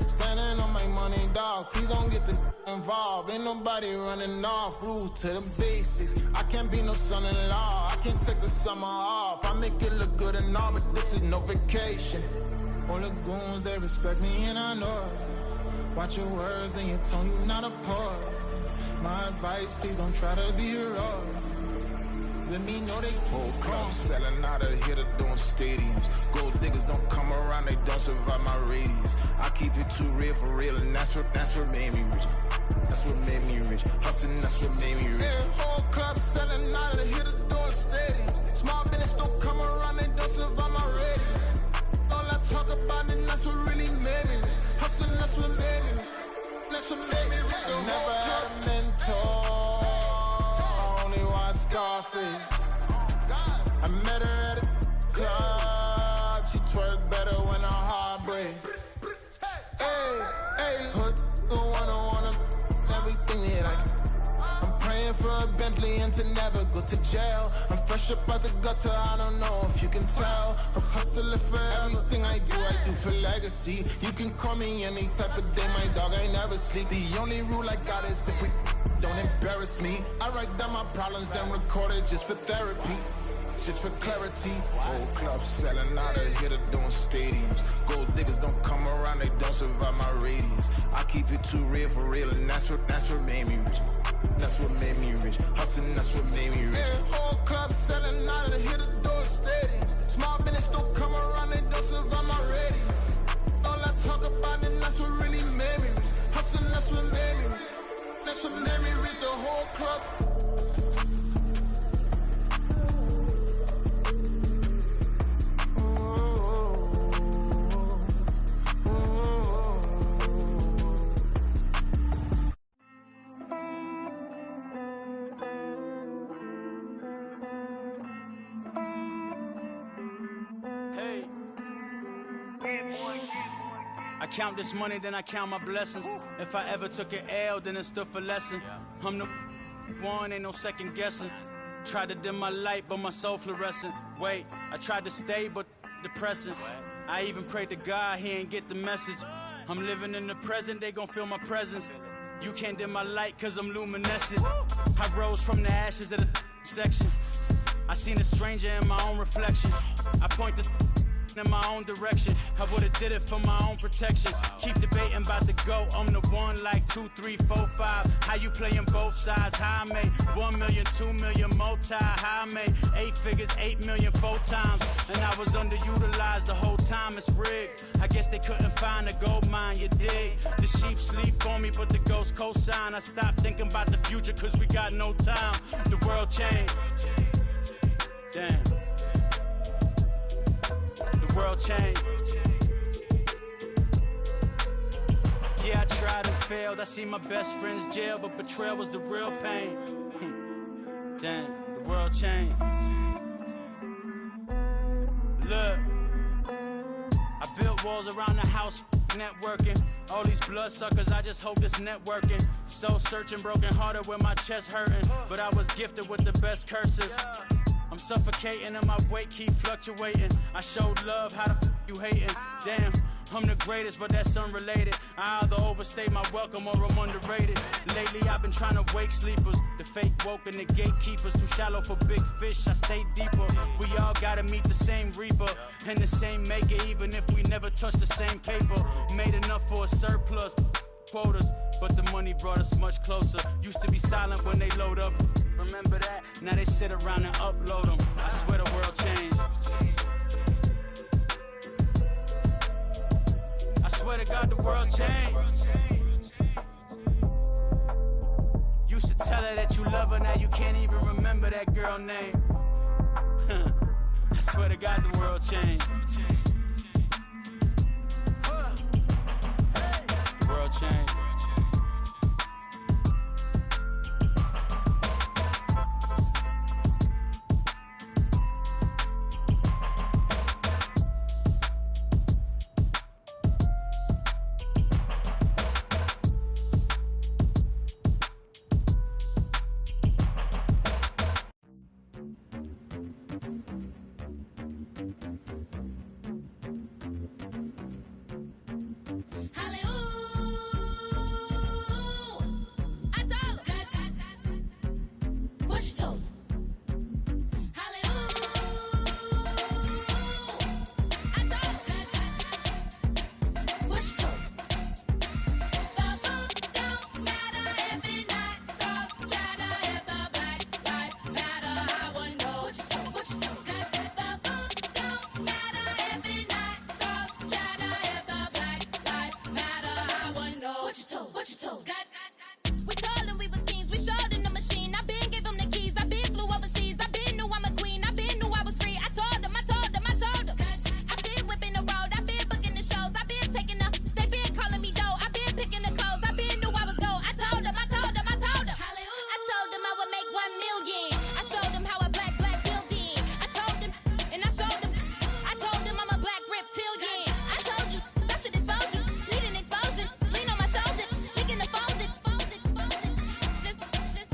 Standing on my money, dog. Please don't get the involved. Ain't nobody running off. Rules to the basics. I can't be no son-in-law. I can't take the summer off. I make it look good and all, but this is no vacation. All the goons, they respect me and I know it. Watch your words and your tone, you not a part. My advice, please don't try to be heroic. Let me know they whole club selling out of hitter doing stadiums. Gold diggers don't come around, they don't survive my radius. I keep it too real for real, and that's what made me rich. That's what made me rich. Hustling, that's what made me rich. Yeah, whole club selling out of hitters doing stadiums. Small business don't come around, they don't survive my radius. All I talk about, and that's what really made me rich. Hustling, that's what made me rich. That's what made me rich. I never had a mentor, only one Scarface. I met her at a club, she twerk better when her heart breaks. Hey, hood, wanna everything that I can. I'm praying in for a Bentley and to never go to jail. I'm fresh up out the gutter, I don't know if you can tell. I'm hustling for everything I do for legacy. You can call me any type of day, my dog, I never sleep. The only rule I got is if we don't embarrass me. I write down my problems, then record it just for therapy. Just for clarity, whole club selling out of here to doing stadiums. Gold diggers don't come around, they don't survive my radius. I keep it too real for real, and that's what made me rich. That's what made me rich. Hustling, that's what made me rich. Yeah, whole club selling out of here to doing stadiums. Small business don't come around, they don't survive my radius. All I talk about, and that's what really made me rich. Hustling, that's what made me rich. That's what made me rich. The whole club. I count this money, then I count my blessings. If I ever took an L, then it stood for lesson. I'm the one, ain't no second guessing. Tried to dim my light, but my soul fluorescent. Wait, I tried to stay, but depressing. I even prayed to God, he ain't get the message. I'm living in the present, they gon' feel my presence. You can't dim my light, cause I'm luminescent. I rose from the ashes of the section. I seen a stranger in my own reflection. I point the in my own direction. I would've did it for my own protection. Keep debating about the GOAT. I'm the one like 2, 3, 4, 5. How you playing both sides? How I made 1 million, 2 million, multi. How I made 8 figures, 8 million, 4 times. And I was underutilized the whole time. It's rigged. I guess they couldn't find a gold mine, you dig? The sheep sleep on me, but the ghost cosign. I stopped thinking about the future, cause we got no time. The world changed. Damn. The world changed. Yeah, I tried and failed. I see my best friends jail, but betrayal was the real pain. Damn, the world changed. Look, I built walls around the house, networking. All these bloodsuckers, I just hope this networking. Soul searching, broken hearted with my chest hurting. But I was gifted with the best curses. I'm suffocating and my weight keep fluctuating. I showed love, how the you hating? Damn, I'm the greatest, but that's unrelated. I either overstay my welcome or I'm underrated. Lately I've been trying to wake sleepers. The fake woke and the gatekeepers. Too shallow for big fish, I stay deeper. We all gotta meet the same reaper and the same maker, even if we never touch the same paper. Made enough for a surplus quotas, but the money brought us much closer. Used to be silent when they load up. Remember that? Now they sit around and upload them. I swear the world changed. I swear to God the world changed. Used to tell her that you love her, now you can't even remember that girl name. I swear to God the world changed. The world changed.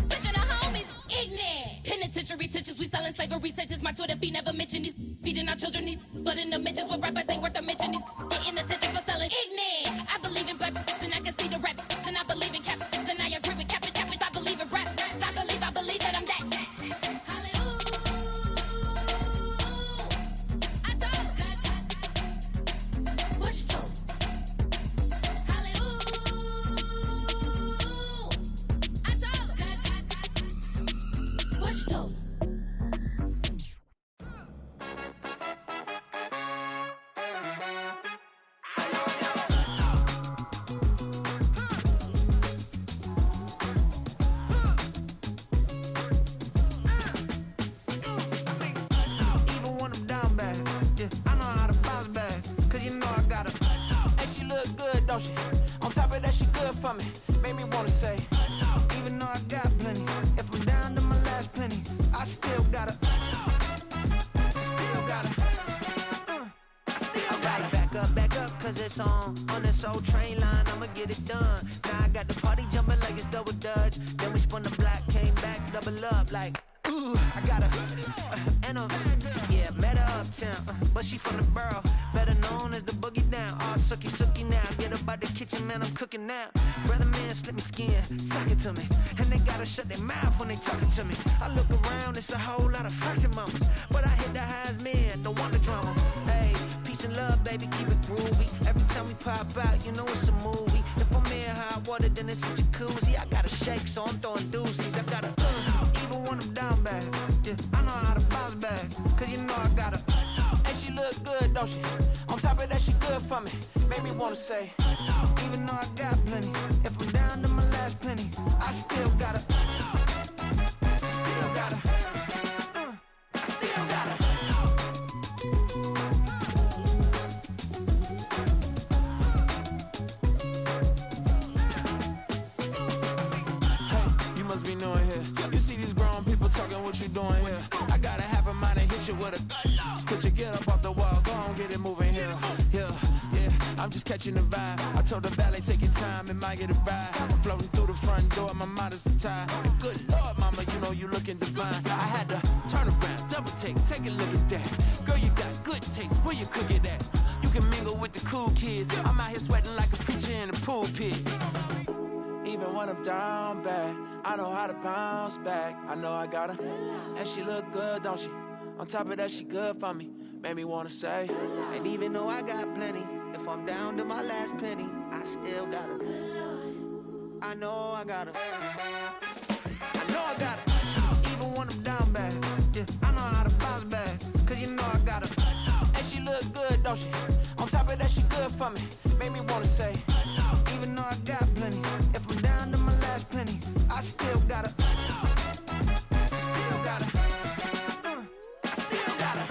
Picture the home penitentiary teachers. We selling slavery sentences. My Twitter feed never mention these feeding our children. These but in the mentions with rappers ain't worth a mention. These getting attention for selling ignorant. I believe in black and I can see the rap. And I believe in cap. And I agree with cap. I believe in rap. I believe that I'm that. On top of that, she good for me. Made me wanna say, even though I got plenty, if I'm down to my last penny, I still gotta. Back up, cause it's on this old train line, I'ma get it done. Now I got the party jumping like it's double dutch. Then we spun the block, came back, double up like, ooh, I got a, and a, yeah, met her uptown, but she from the borough, better known as the boogie down. All sookie now, get up out the kitchen, man, I'm cooking now. Brother man, slip me skin, suck it to me, and they gotta shut their mouth when they talking to me. I look around, it's a whole lot of fraction mamas, but I hit the highs, man, don't want the drama. Hey, peace and love, baby, keep it groovy. Every time we pop out, you know it's a movie. If I'm in hot water, then it's a jacuzzi. I gotta shake, so I'm throwing deuces. I gotta, even when I'm down bad, yeah, I know how to bounce back, cause you know I gotta, and she look good, don't she? On top of that, she good for me. Made me wanna say, even though I got plenty, if I'm down to my last penny, I still gotta, still gotta, still gotta. Must be knowing here. You see these grown people talking, what you doing here? I gotta have a mind and hit you with a stitch you get up off the wall, go on, get it moving here. Yeah, I'm just catching the vibe. I told the valet, take your time, it might get a ride. I'm floating through the front door, my mind is tied. Good Lord, mama, you know you looking divine. I had to turn around, double take a look at that. Girl, you got good taste, where you cook it at? You can mingle with the cool kids. I'm out here sweating like a preacher in the pulpit. Even when I'm down bad, I know how to bounce back. I know I got her, and she look good, don't she? On top of that, she good for me. Made me wanna say, and even though I got plenty, if I'm down to my last penny, I still got her. I know I got her. I know I got her. Even when I'm down bad, yeah, I know how to bounce back, cause you know I got her. And she look good, don't she? On top of that, she good for me. Made me wanna say, even though I got plenty, if I'm down to my last penny, I still gotta, still gotta, still gotta.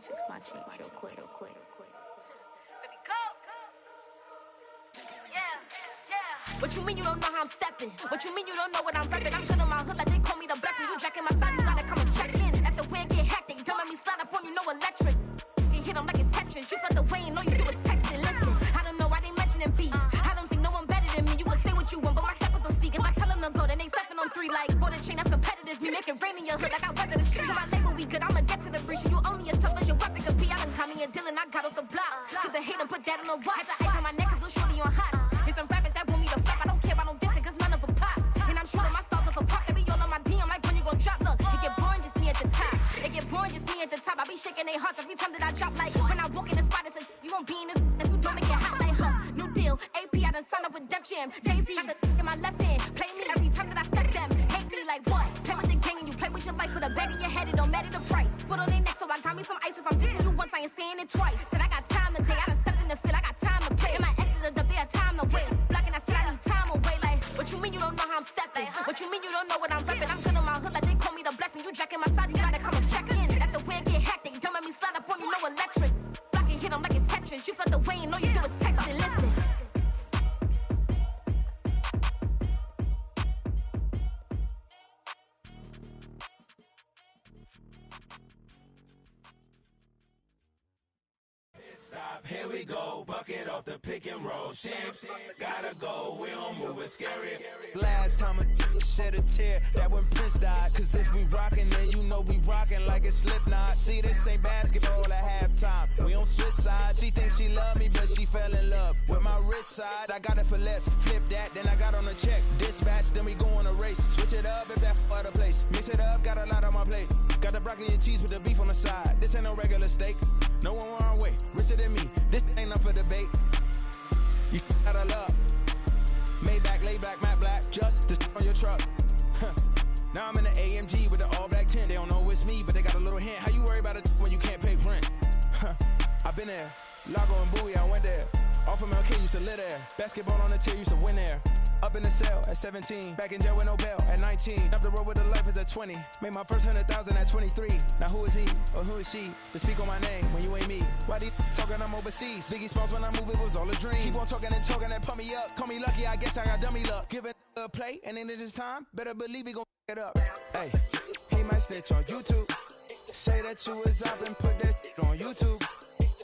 Fix my cheek real quick. What you mean you don't know how I'm stepping? What you mean you don't know what I'm repping? I'm good in my hood like they call me the blessing. You jacking my side, you gotta come and check in. That's the way it get hectic. Don't make me slide up on you, no electric. You hit them like it's Tetris. You felt the way and know you do it texting. Listen, I don't know why they mentioning beef. I don't think no one better than me. You can say what you want, but my steppers don't speak. If I tell them to go, then they stepping on 3 like border chain. That's competitive. Me make it rain in your hood like I weather the streets. So my label we good. I'ma get to the breach. You only as tough as your weapon could be. I done caught me a Dylan. I got off the block. Took the hate and put that on the watch. Had the ice on my neck 'cause I'm shorty on hot. It's some rappers that want me to flop. I don't care about no dissing 'cause none of them pop. And I'm shooting my stars off a pop. They be all on my DM like when you gon' drop. Look, it get boring just me at the top. It get boring just me at the top. I be shaking their hearts every time that I drop. Like when I walk in the spot, it says you won't be in this if you don't make it hot like her. New deal, AP. I done signed up with Def Jam. Jay-Z got the in my left hand. Play me every time that I step them. Hate me like what? Play with the game and you play with your life. Put a bag in your head, it don't matter the price. Put on their neck, so I got me some ice. If I'm dissing you once, I ain't saying it twice. Said I got time today. I done stepped in the field. I got time to play. And my exes are up there, time to wait. Blocking, I said I need time away. Like, what you mean you don't know how I'm stepping? What you mean you don't know what I'm repping? I'm good in my hood like they call me the blessing. You jacking my side, you gotta come and check in. That's the way it get hectic. Don't make me slide up on you, no electric. here we go. Bucket off the pick and roll. Champs, gotta go. We don't move it scary. Last time a shed a tear, that when Prince died. Cause if we rockin', then you know we rockin' like it's Slipknot. See, this ain't basketball at halftime. We on switch sides. She thinks she love me, but she fell in love with my rich side. I got it for less. Flip that, then I got on a check. Dispatch, then we go on a race. Switch it up if that other place. Mix it up, got a lot on my plate. Got the broccoli and cheese with the beef on the side. This ain't no regular steak. No one wrong way, richer than me. This ain't up for debate. You gotta love. Maybach, lay black, matte black, just to on your truck. Now I'm in the AMG with the all black tint. They don't know it's me, but they got a little hint. How you worry about it when you can't pay rent? I've been there. Lago and Bowie, I went there. Off of MLK, used to live there. Basketball on the tier, used to win there. Up in the cell at 17. Back in jail with no bail at 19. Up the road with the life is at 20. Made my first 100,000 at 23. Now who is he or who is she to speak on my name when you ain't me? Why these talking I'm overseas? Biggie Smalls when I move it was all a dream. Keep on talking and talking and pump me up. Call me lucky, I guess I got dummy luck. Give it a play and then this time, better believe he gon' it up. Hey, he might snitch on YouTube. Say that you was up and put that on YouTube.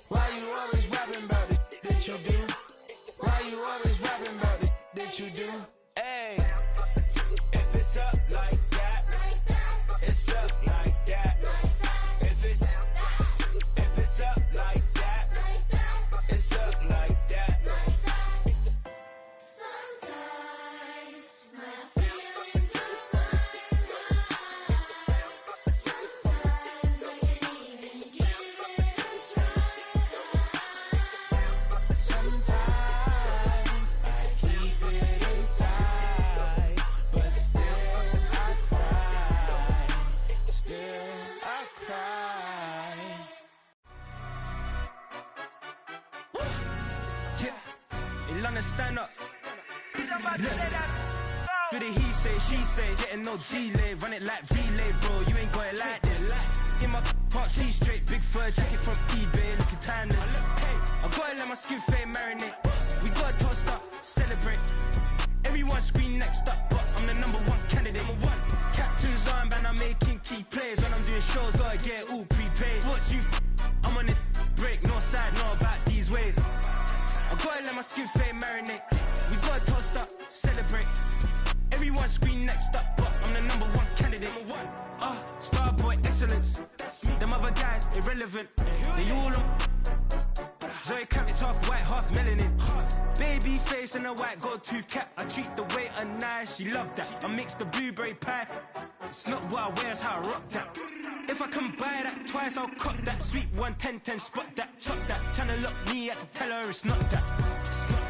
Why you always rapping about it that you do? Why you always rapping about it that you do? Hey, if it's up like that, it's up like that. If it's up like that, it's up like that. Sometimes my feelings are flying high. Sometimes I can't even give it a try. Sometimes I keep it inside, but still I cry. Still I cry. Yeah, in London, stand up. Do the he say, she say, getting no delay. Run it like relay, bro, you ain't got it like this. In my can't see straight, big fur jacket from eBay, looking timeless. I gotta let my skin fade marinate. We gotta toast up, celebrate. Everyone scream next up, but I'm the number one candidate. Captain's armband, I'm making key plays. When I'm doing shows, gotta get all prepaid. What you I'm on it, break, no side, no about these ways. I gotta let my skin fade marinate. We gotta toast up, celebrate. Everyone scream next up, but I'm the number one candidate. Starboy excellence. Them other guys irrelevant. They all on. Zoe Camp, it's half white, half melanin. Baby face and a white gold tooth cap. I treat the waiter nice, she love that. I mix the blueberry pie. It's not what I wear, it's how I rock that. If I can buy that twice, I'll cop that. Sweet 110, spot that, chop that. Tryna lock me at the tell her it's not that. It's not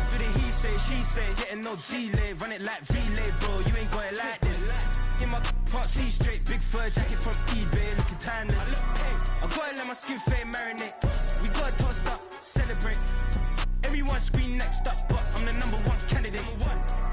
do the he say, she say, getting no delay. Run it like relay, bro, you ain't got it like this. In my can't see straight, big fur jacket from eBay, looking timeless. I gotta let my skin fade marinate. We gotta toast up, celebrate. Everyone scream next up, but I'm the number one candidate.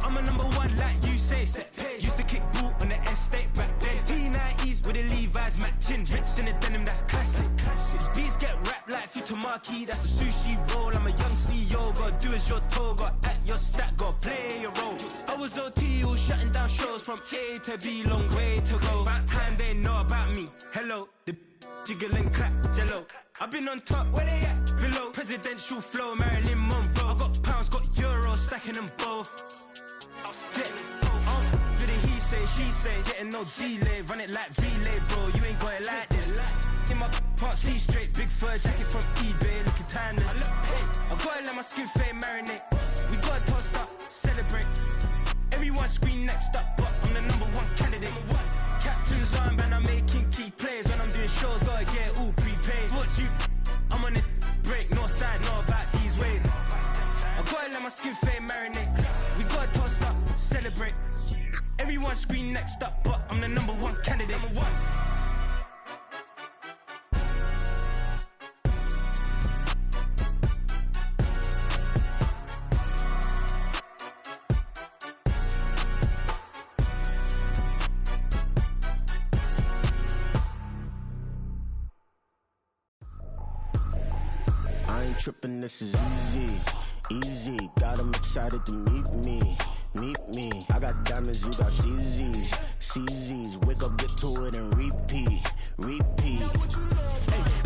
I'm a number one like you say, set page. Used to kick boot on the estate back then. T90s with the Levi's matching. Rips in the denim, that's classic. These beats get wrapped like Futamaki, that's a sushi roll. I'm a young CEO, gotta do as you're told. Gotta act your stat, gotta play your role. I was OT, all shutting down shows from A to B, long way to go. About time they know about me. Hello, the jiggle and clap, jello. I've been on top, where they at? Below, presidential flow, Marilyn Monroe. I got pounds, got euros, stacking them both. Do the he say, she say, getting no delay. Run it like relay, bro, you ain't got it like this. In my can't see straight, big fur jacket from eBay, looking timeless. I gotta let my skin fade marinate. We gotta toast up, celebrate. Everyone scream next up, but I'm the number one candidate. Captain's armband, I'm making key plays. When I'm doing shows, gotta get all prepaid. What you I'm on it, break, no side, no about these ways. I gotta let my skin fade marinate. We gotta toast up, celebrate. Everyone scream next up, but I'm the number one candidate. I ain't tripping, this is easy, easy. Got 'em excited to meet me. I got diamonds, you got CZs. Wake up, get to it and repeat. Hey,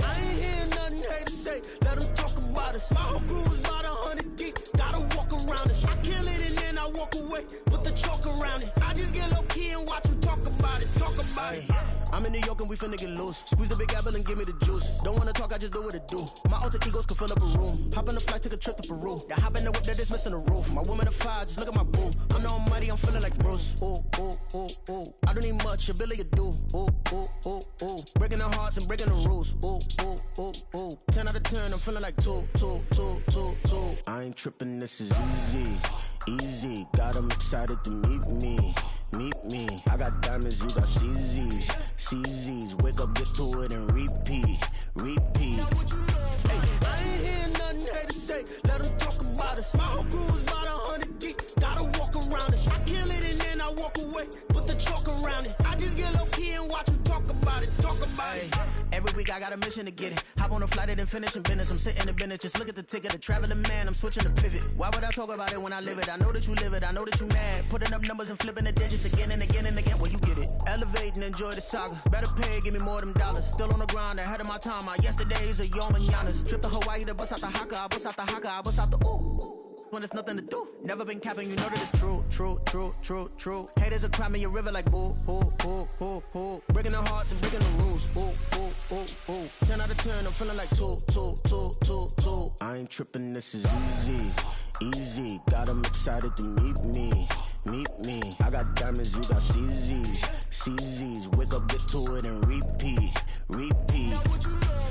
I ain't hear nothing hate to say. Let 'em talk about I'm in New York and we finna get loose. Squeeze the big apple and give me the juice. Don't wanna talk, I just do what it do. My alter egos can fill up a room. Hop on the flight, take a trip to Peru. Yeah, hop in the whip, that is missing the roof. My woman a fire, just look at my boo. I'm no money, I'm feeling like Bruce. Ooh, ooh, ooh, ooh. I don't need much, ability to do. Ooh, ooh, ooh, ooh. Breaking the hearts and breaking the rules. Ooh, ooh, ooh, ooh. 10 out of 10, I'm feeling like 2. I ain't tripping, this is easy. Easy, got 'em excited to meet me. Meet me. I got diamonds, you got CZs. CZs, wake up, get to it and repeat. Repeat. Hey, I ain't hearing nothing hate to say. Let them talk about us. My whole crew is about 100 deep. Gotta walk around it. I kill it and then I walk away. Put the chalk around it. I just get low key and watch them talk about it. Talk about it. Every week I got a mission to get it. Hop on a flight and then finish in business. I'm sitting in business. Just look at the ticket. A traveling man, I'm switching to pivot. Why would I talk about it when I live it? I know that you live it. I know that you mad. Putting up numbers and flipping the digits again and again and again. Well, you get it. Elevate and enjoy the saga. Better pay, give me more them dollars. Still on the grind, ahead of my time. My yesterdays are yo mananas. Trip to Hawaii to bust out the haka. I bust out the haka. I bust out the ooh. When there's nothing to do. Never been capping, you know that it's true. Haters will cry me a river like boo. Breaking the hearts and breaking the rules. Ooh. 10 out of 10, I'm feeling like 2. I ain't tripping, this is easy. Easy, got 'em excited to meet me. Meet me. I got diamonds, you got CZs. CZs, wake up, get to it and repeat. Repeat.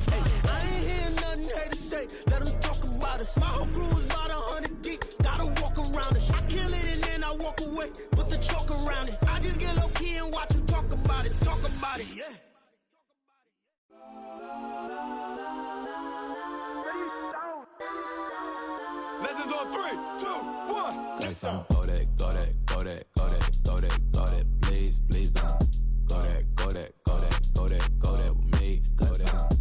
Hey, I ain't hearing nothing hate to say. Let them talk about us. My whole crew is about 100 deep. Gotta walk around it. I kill it and then I walk away. Put the chalk around it. I just get low key and watch them talk about it. Talk about it, yeah. Legends on 3, 2, 1. That's on go that. Please don't go that with me. Go that.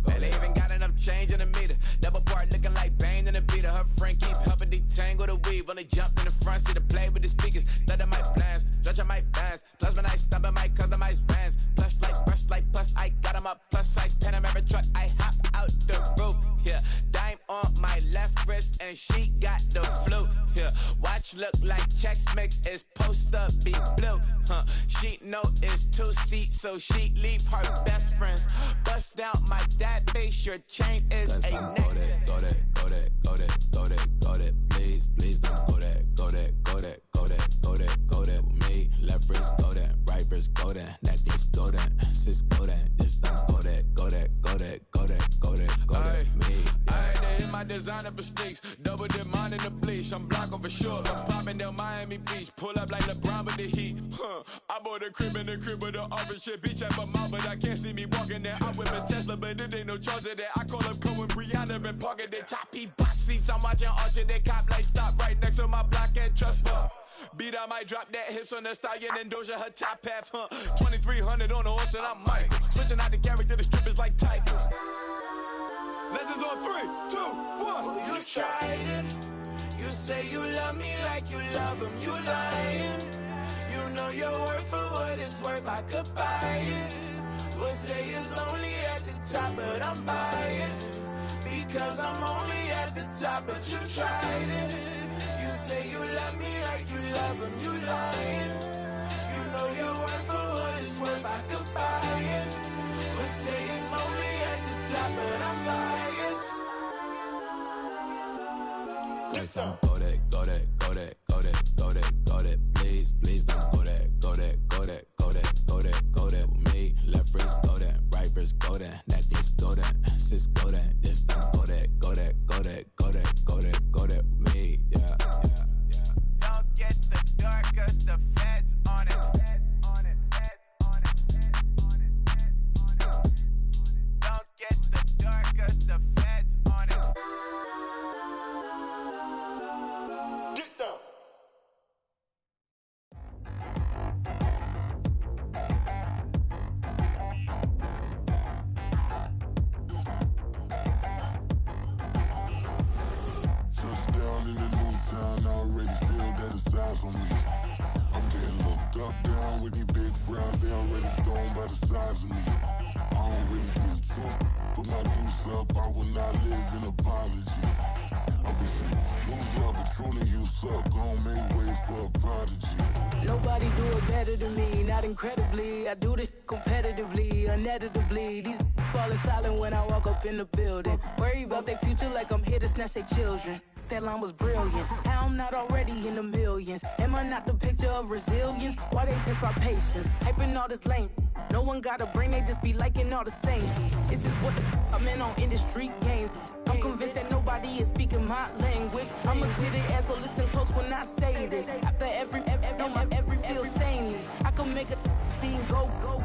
Man, they even got enough change in the meter. Double part looking like Bane in the beater. Her friend keep helping detangle the weave. Only jumped in the front seat to play with the speakers. Study my plans, stretching my bands. Plus when I stumble my customized vans. Plush like brush like plus I got 'em up. Plus size Panamera truck. I hop out the roof. Yeah, dime on my left wrist and she got the flu. Yeah, watch look like checks mix is post up be blue. She know it's 2 seats, so she leave her best friends. Bust down my dad base, your chain is a necklace. Go that. Please don't go that with me. Left wrist go that, right wrist go that, necklace go that, sis go that, just don't go that. Me. I had to hit my designer for sneaks, double dip mine in the bleach. I'm blocking for sure. I'm popping down Miami Beach, pull up like LeBron with the heat. I bought a crib in the crib with the orange shit. Beach at my mouth, but I can't see me walking there. I whip a Tesla, but it ain't no charge of that. I call up Cohen, Brianna, and parking the top box seats. I'm watching Archer, they cop like stop right next to my block at Trust Fund. Beat, I might drop that hips on the stallion and Doja her top half. 2300 on the horse and I'm Mike. Switching out the character, the strippers like Tigers. Legends on 3, 2, 1. Oh, you tried it. You say you love me like you love him. You lying. You know your worth for what it's worth. I could buy it. We'll say it's only at the top, but I'm biased because I'm only at the top. But you tried it. You say you love me like you love him. You lying. You know your worth for what it's worth. I could buy it. We'll say it's only at the top, but I'm biased. That's on go that. Please don't go that with me. Left wrist go that, right wrist go that, necklace go that, sis go that, just don't go that with me. Yeah. Don't get the door 'cause the feds on it. Don't get the door 'cause the feds on it. Get down. Touchdown in the new town, I already feel that it's eyes on me. I'm getting looked up, down with these big frowns, they already thrown by the size of me. I don't really get too, put my deuce up, I will not live in apology. Lose the opportunity you suck, gon' make way for a prodigy. Nobody do it better than me, not incredibly. I do this competitively, uneditably. These falling silent when I walk up in the building. Worry about their future like I'm here to snatch their children. That line was brilliant. How I'm not already in the millions? Am I not the picture of resilience? Why they test my patience? Hyping all this lame. No one got a brain, they just be liking all the same. This is what the I'm in on industry games. I'm convinced that nobody is speaking my language. I'm a good ass, so listen close when I say this. After every feel stainless. I can make a fiend go.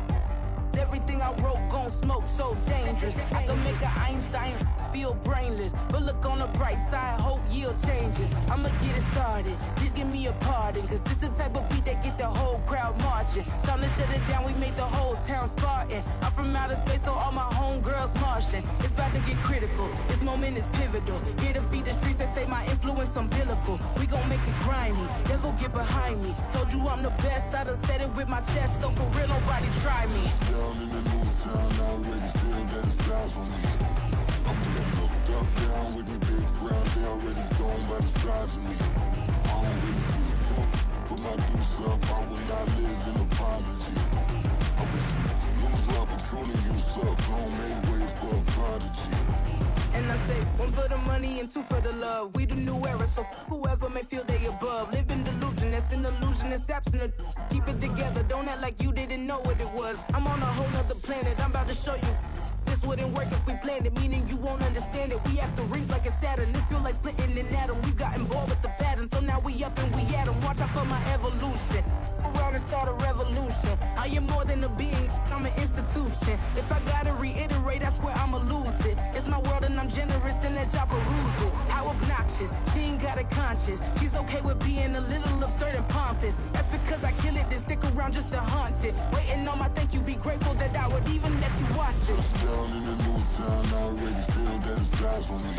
Everything I wrote gon' smoke, so dangerous. I can make an Einstein feel brainless. But look on the bright side, hope yield changes. I'ma get it started, please give me a pardon. Cause this the type of beat that get the whole crowd marching. Time to shut it down, we made the whole town Spartan. I'm from outer space, so all my homegirls Martian. It's about to get critical, this moment is pivotal. Here to feed the streets, they say my influence umbilical. We gon' make it grimy, devil get behind me. Told you I'm the best, I done said it with my chest. So for real, nobody try me. Down in the new town, I already feel that it's eyes on me. I'm getting looked up, down with the big crowd, they already gone by the size of me. I don't really get drunk, put my deuce up, I will not live in apology. I wish you lose the opportunity you suck, gon' make way for a prodigy. And I say, one for the money and two for the love. We the new era, so whoever may feel they above. Live in delusion, that's an illusion, it's absent. Keep it together, don't act like you didn't know what it was. I'm on a whole nother planet, I'm about to show you. This wouldn't work if we planned it, meaning you won't understand it. We have to rings like a Saturn, this feel like splitting an atom. We got involved with the pattern, so now we up and we at 'em. Watch out for my evolution. Around and start a revolution. I am more than a being, I'm an institution. If I gotta reiterate, that's where I'ma lose it. It's my world and I'm generous and let y'all peruse it. How obnoxious, she ain't got a conscience. She's okay with being a little absurd and pompous. That's because I kill it, then stick around just to haunt it. Waiting on my thank you, be grateful that I would even let you watch it. Down in the new town, I already feel that it's eyes on me.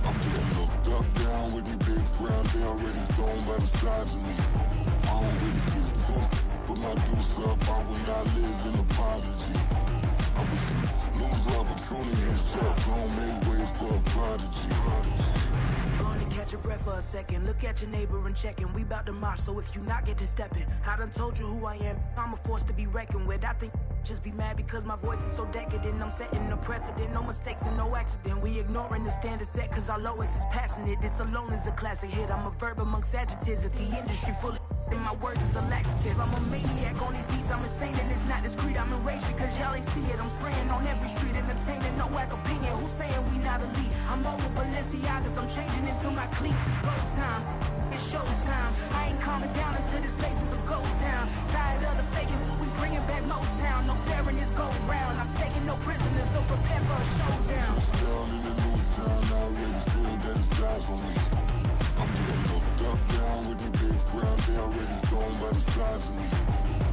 I'm getting looked up, down with the big crowd, they already gone by the size of me. I don't really get drunk, put my deuce up, I will not live in apology. I wish you lose the opportunity you suck, gon' make way for a prodigy. Gonna catch your breath for a second. Look at your neighbor and checking. We bout to march, so if you not get to stepping. I done told you who I am. I'm a force to be reckoned with. I think just be mad because my voice is so decadent. I'm setting a precedent. No mistakes and no accident. We ignoring the standard set cause our lowest is passionate. This alone is a classic hit. I'm a verb amongst adjectives. If the industry full of and my words is a laxative. I'm a maniac on these beats, I'm insane and it's not discreet. I'm enraged because y'all ain't see it. I'm spraying on every street, entertaining, no whack opinion. Who's saying we not elite? I'm over Balenciagas, I'm changing into my cleats. It's go time, it's show time. I ain't calming down until this place is a ghost town. Tired of the faking, we bringing back Motown. No sparing this go round. I'm taking no prisoners, so prepare for a showdown. Down in the new town, I already feel that it's eyes on me. I'm getting looked up, down with the big crowd, they already gone by the size of me.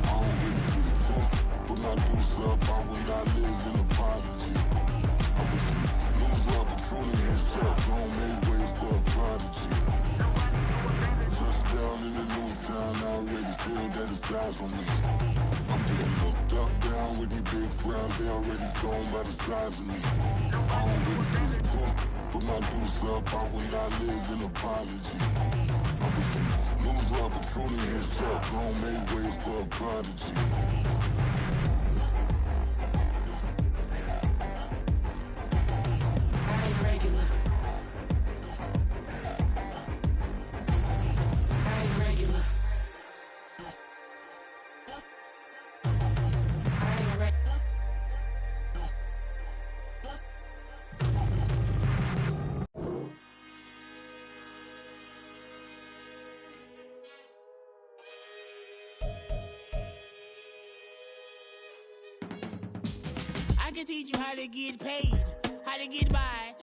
I don't really get drunk, put my deuce up, I will not live in apology. I wish you lose the opportunity you suck, gon' make way for a prodigy. Just down in the new town, I already feel that it's eyes on me. I'm getting looked up, down with the big crowd, they already gone by the size of me. I don't really get drunk, put my deuce up, I will not live in apology. I wish you lose the opportunity you suck, gon' make way for a prodigy. I ain't regular. I ain't regular. I ain't regular. I can teach you how to get paid, how to get by.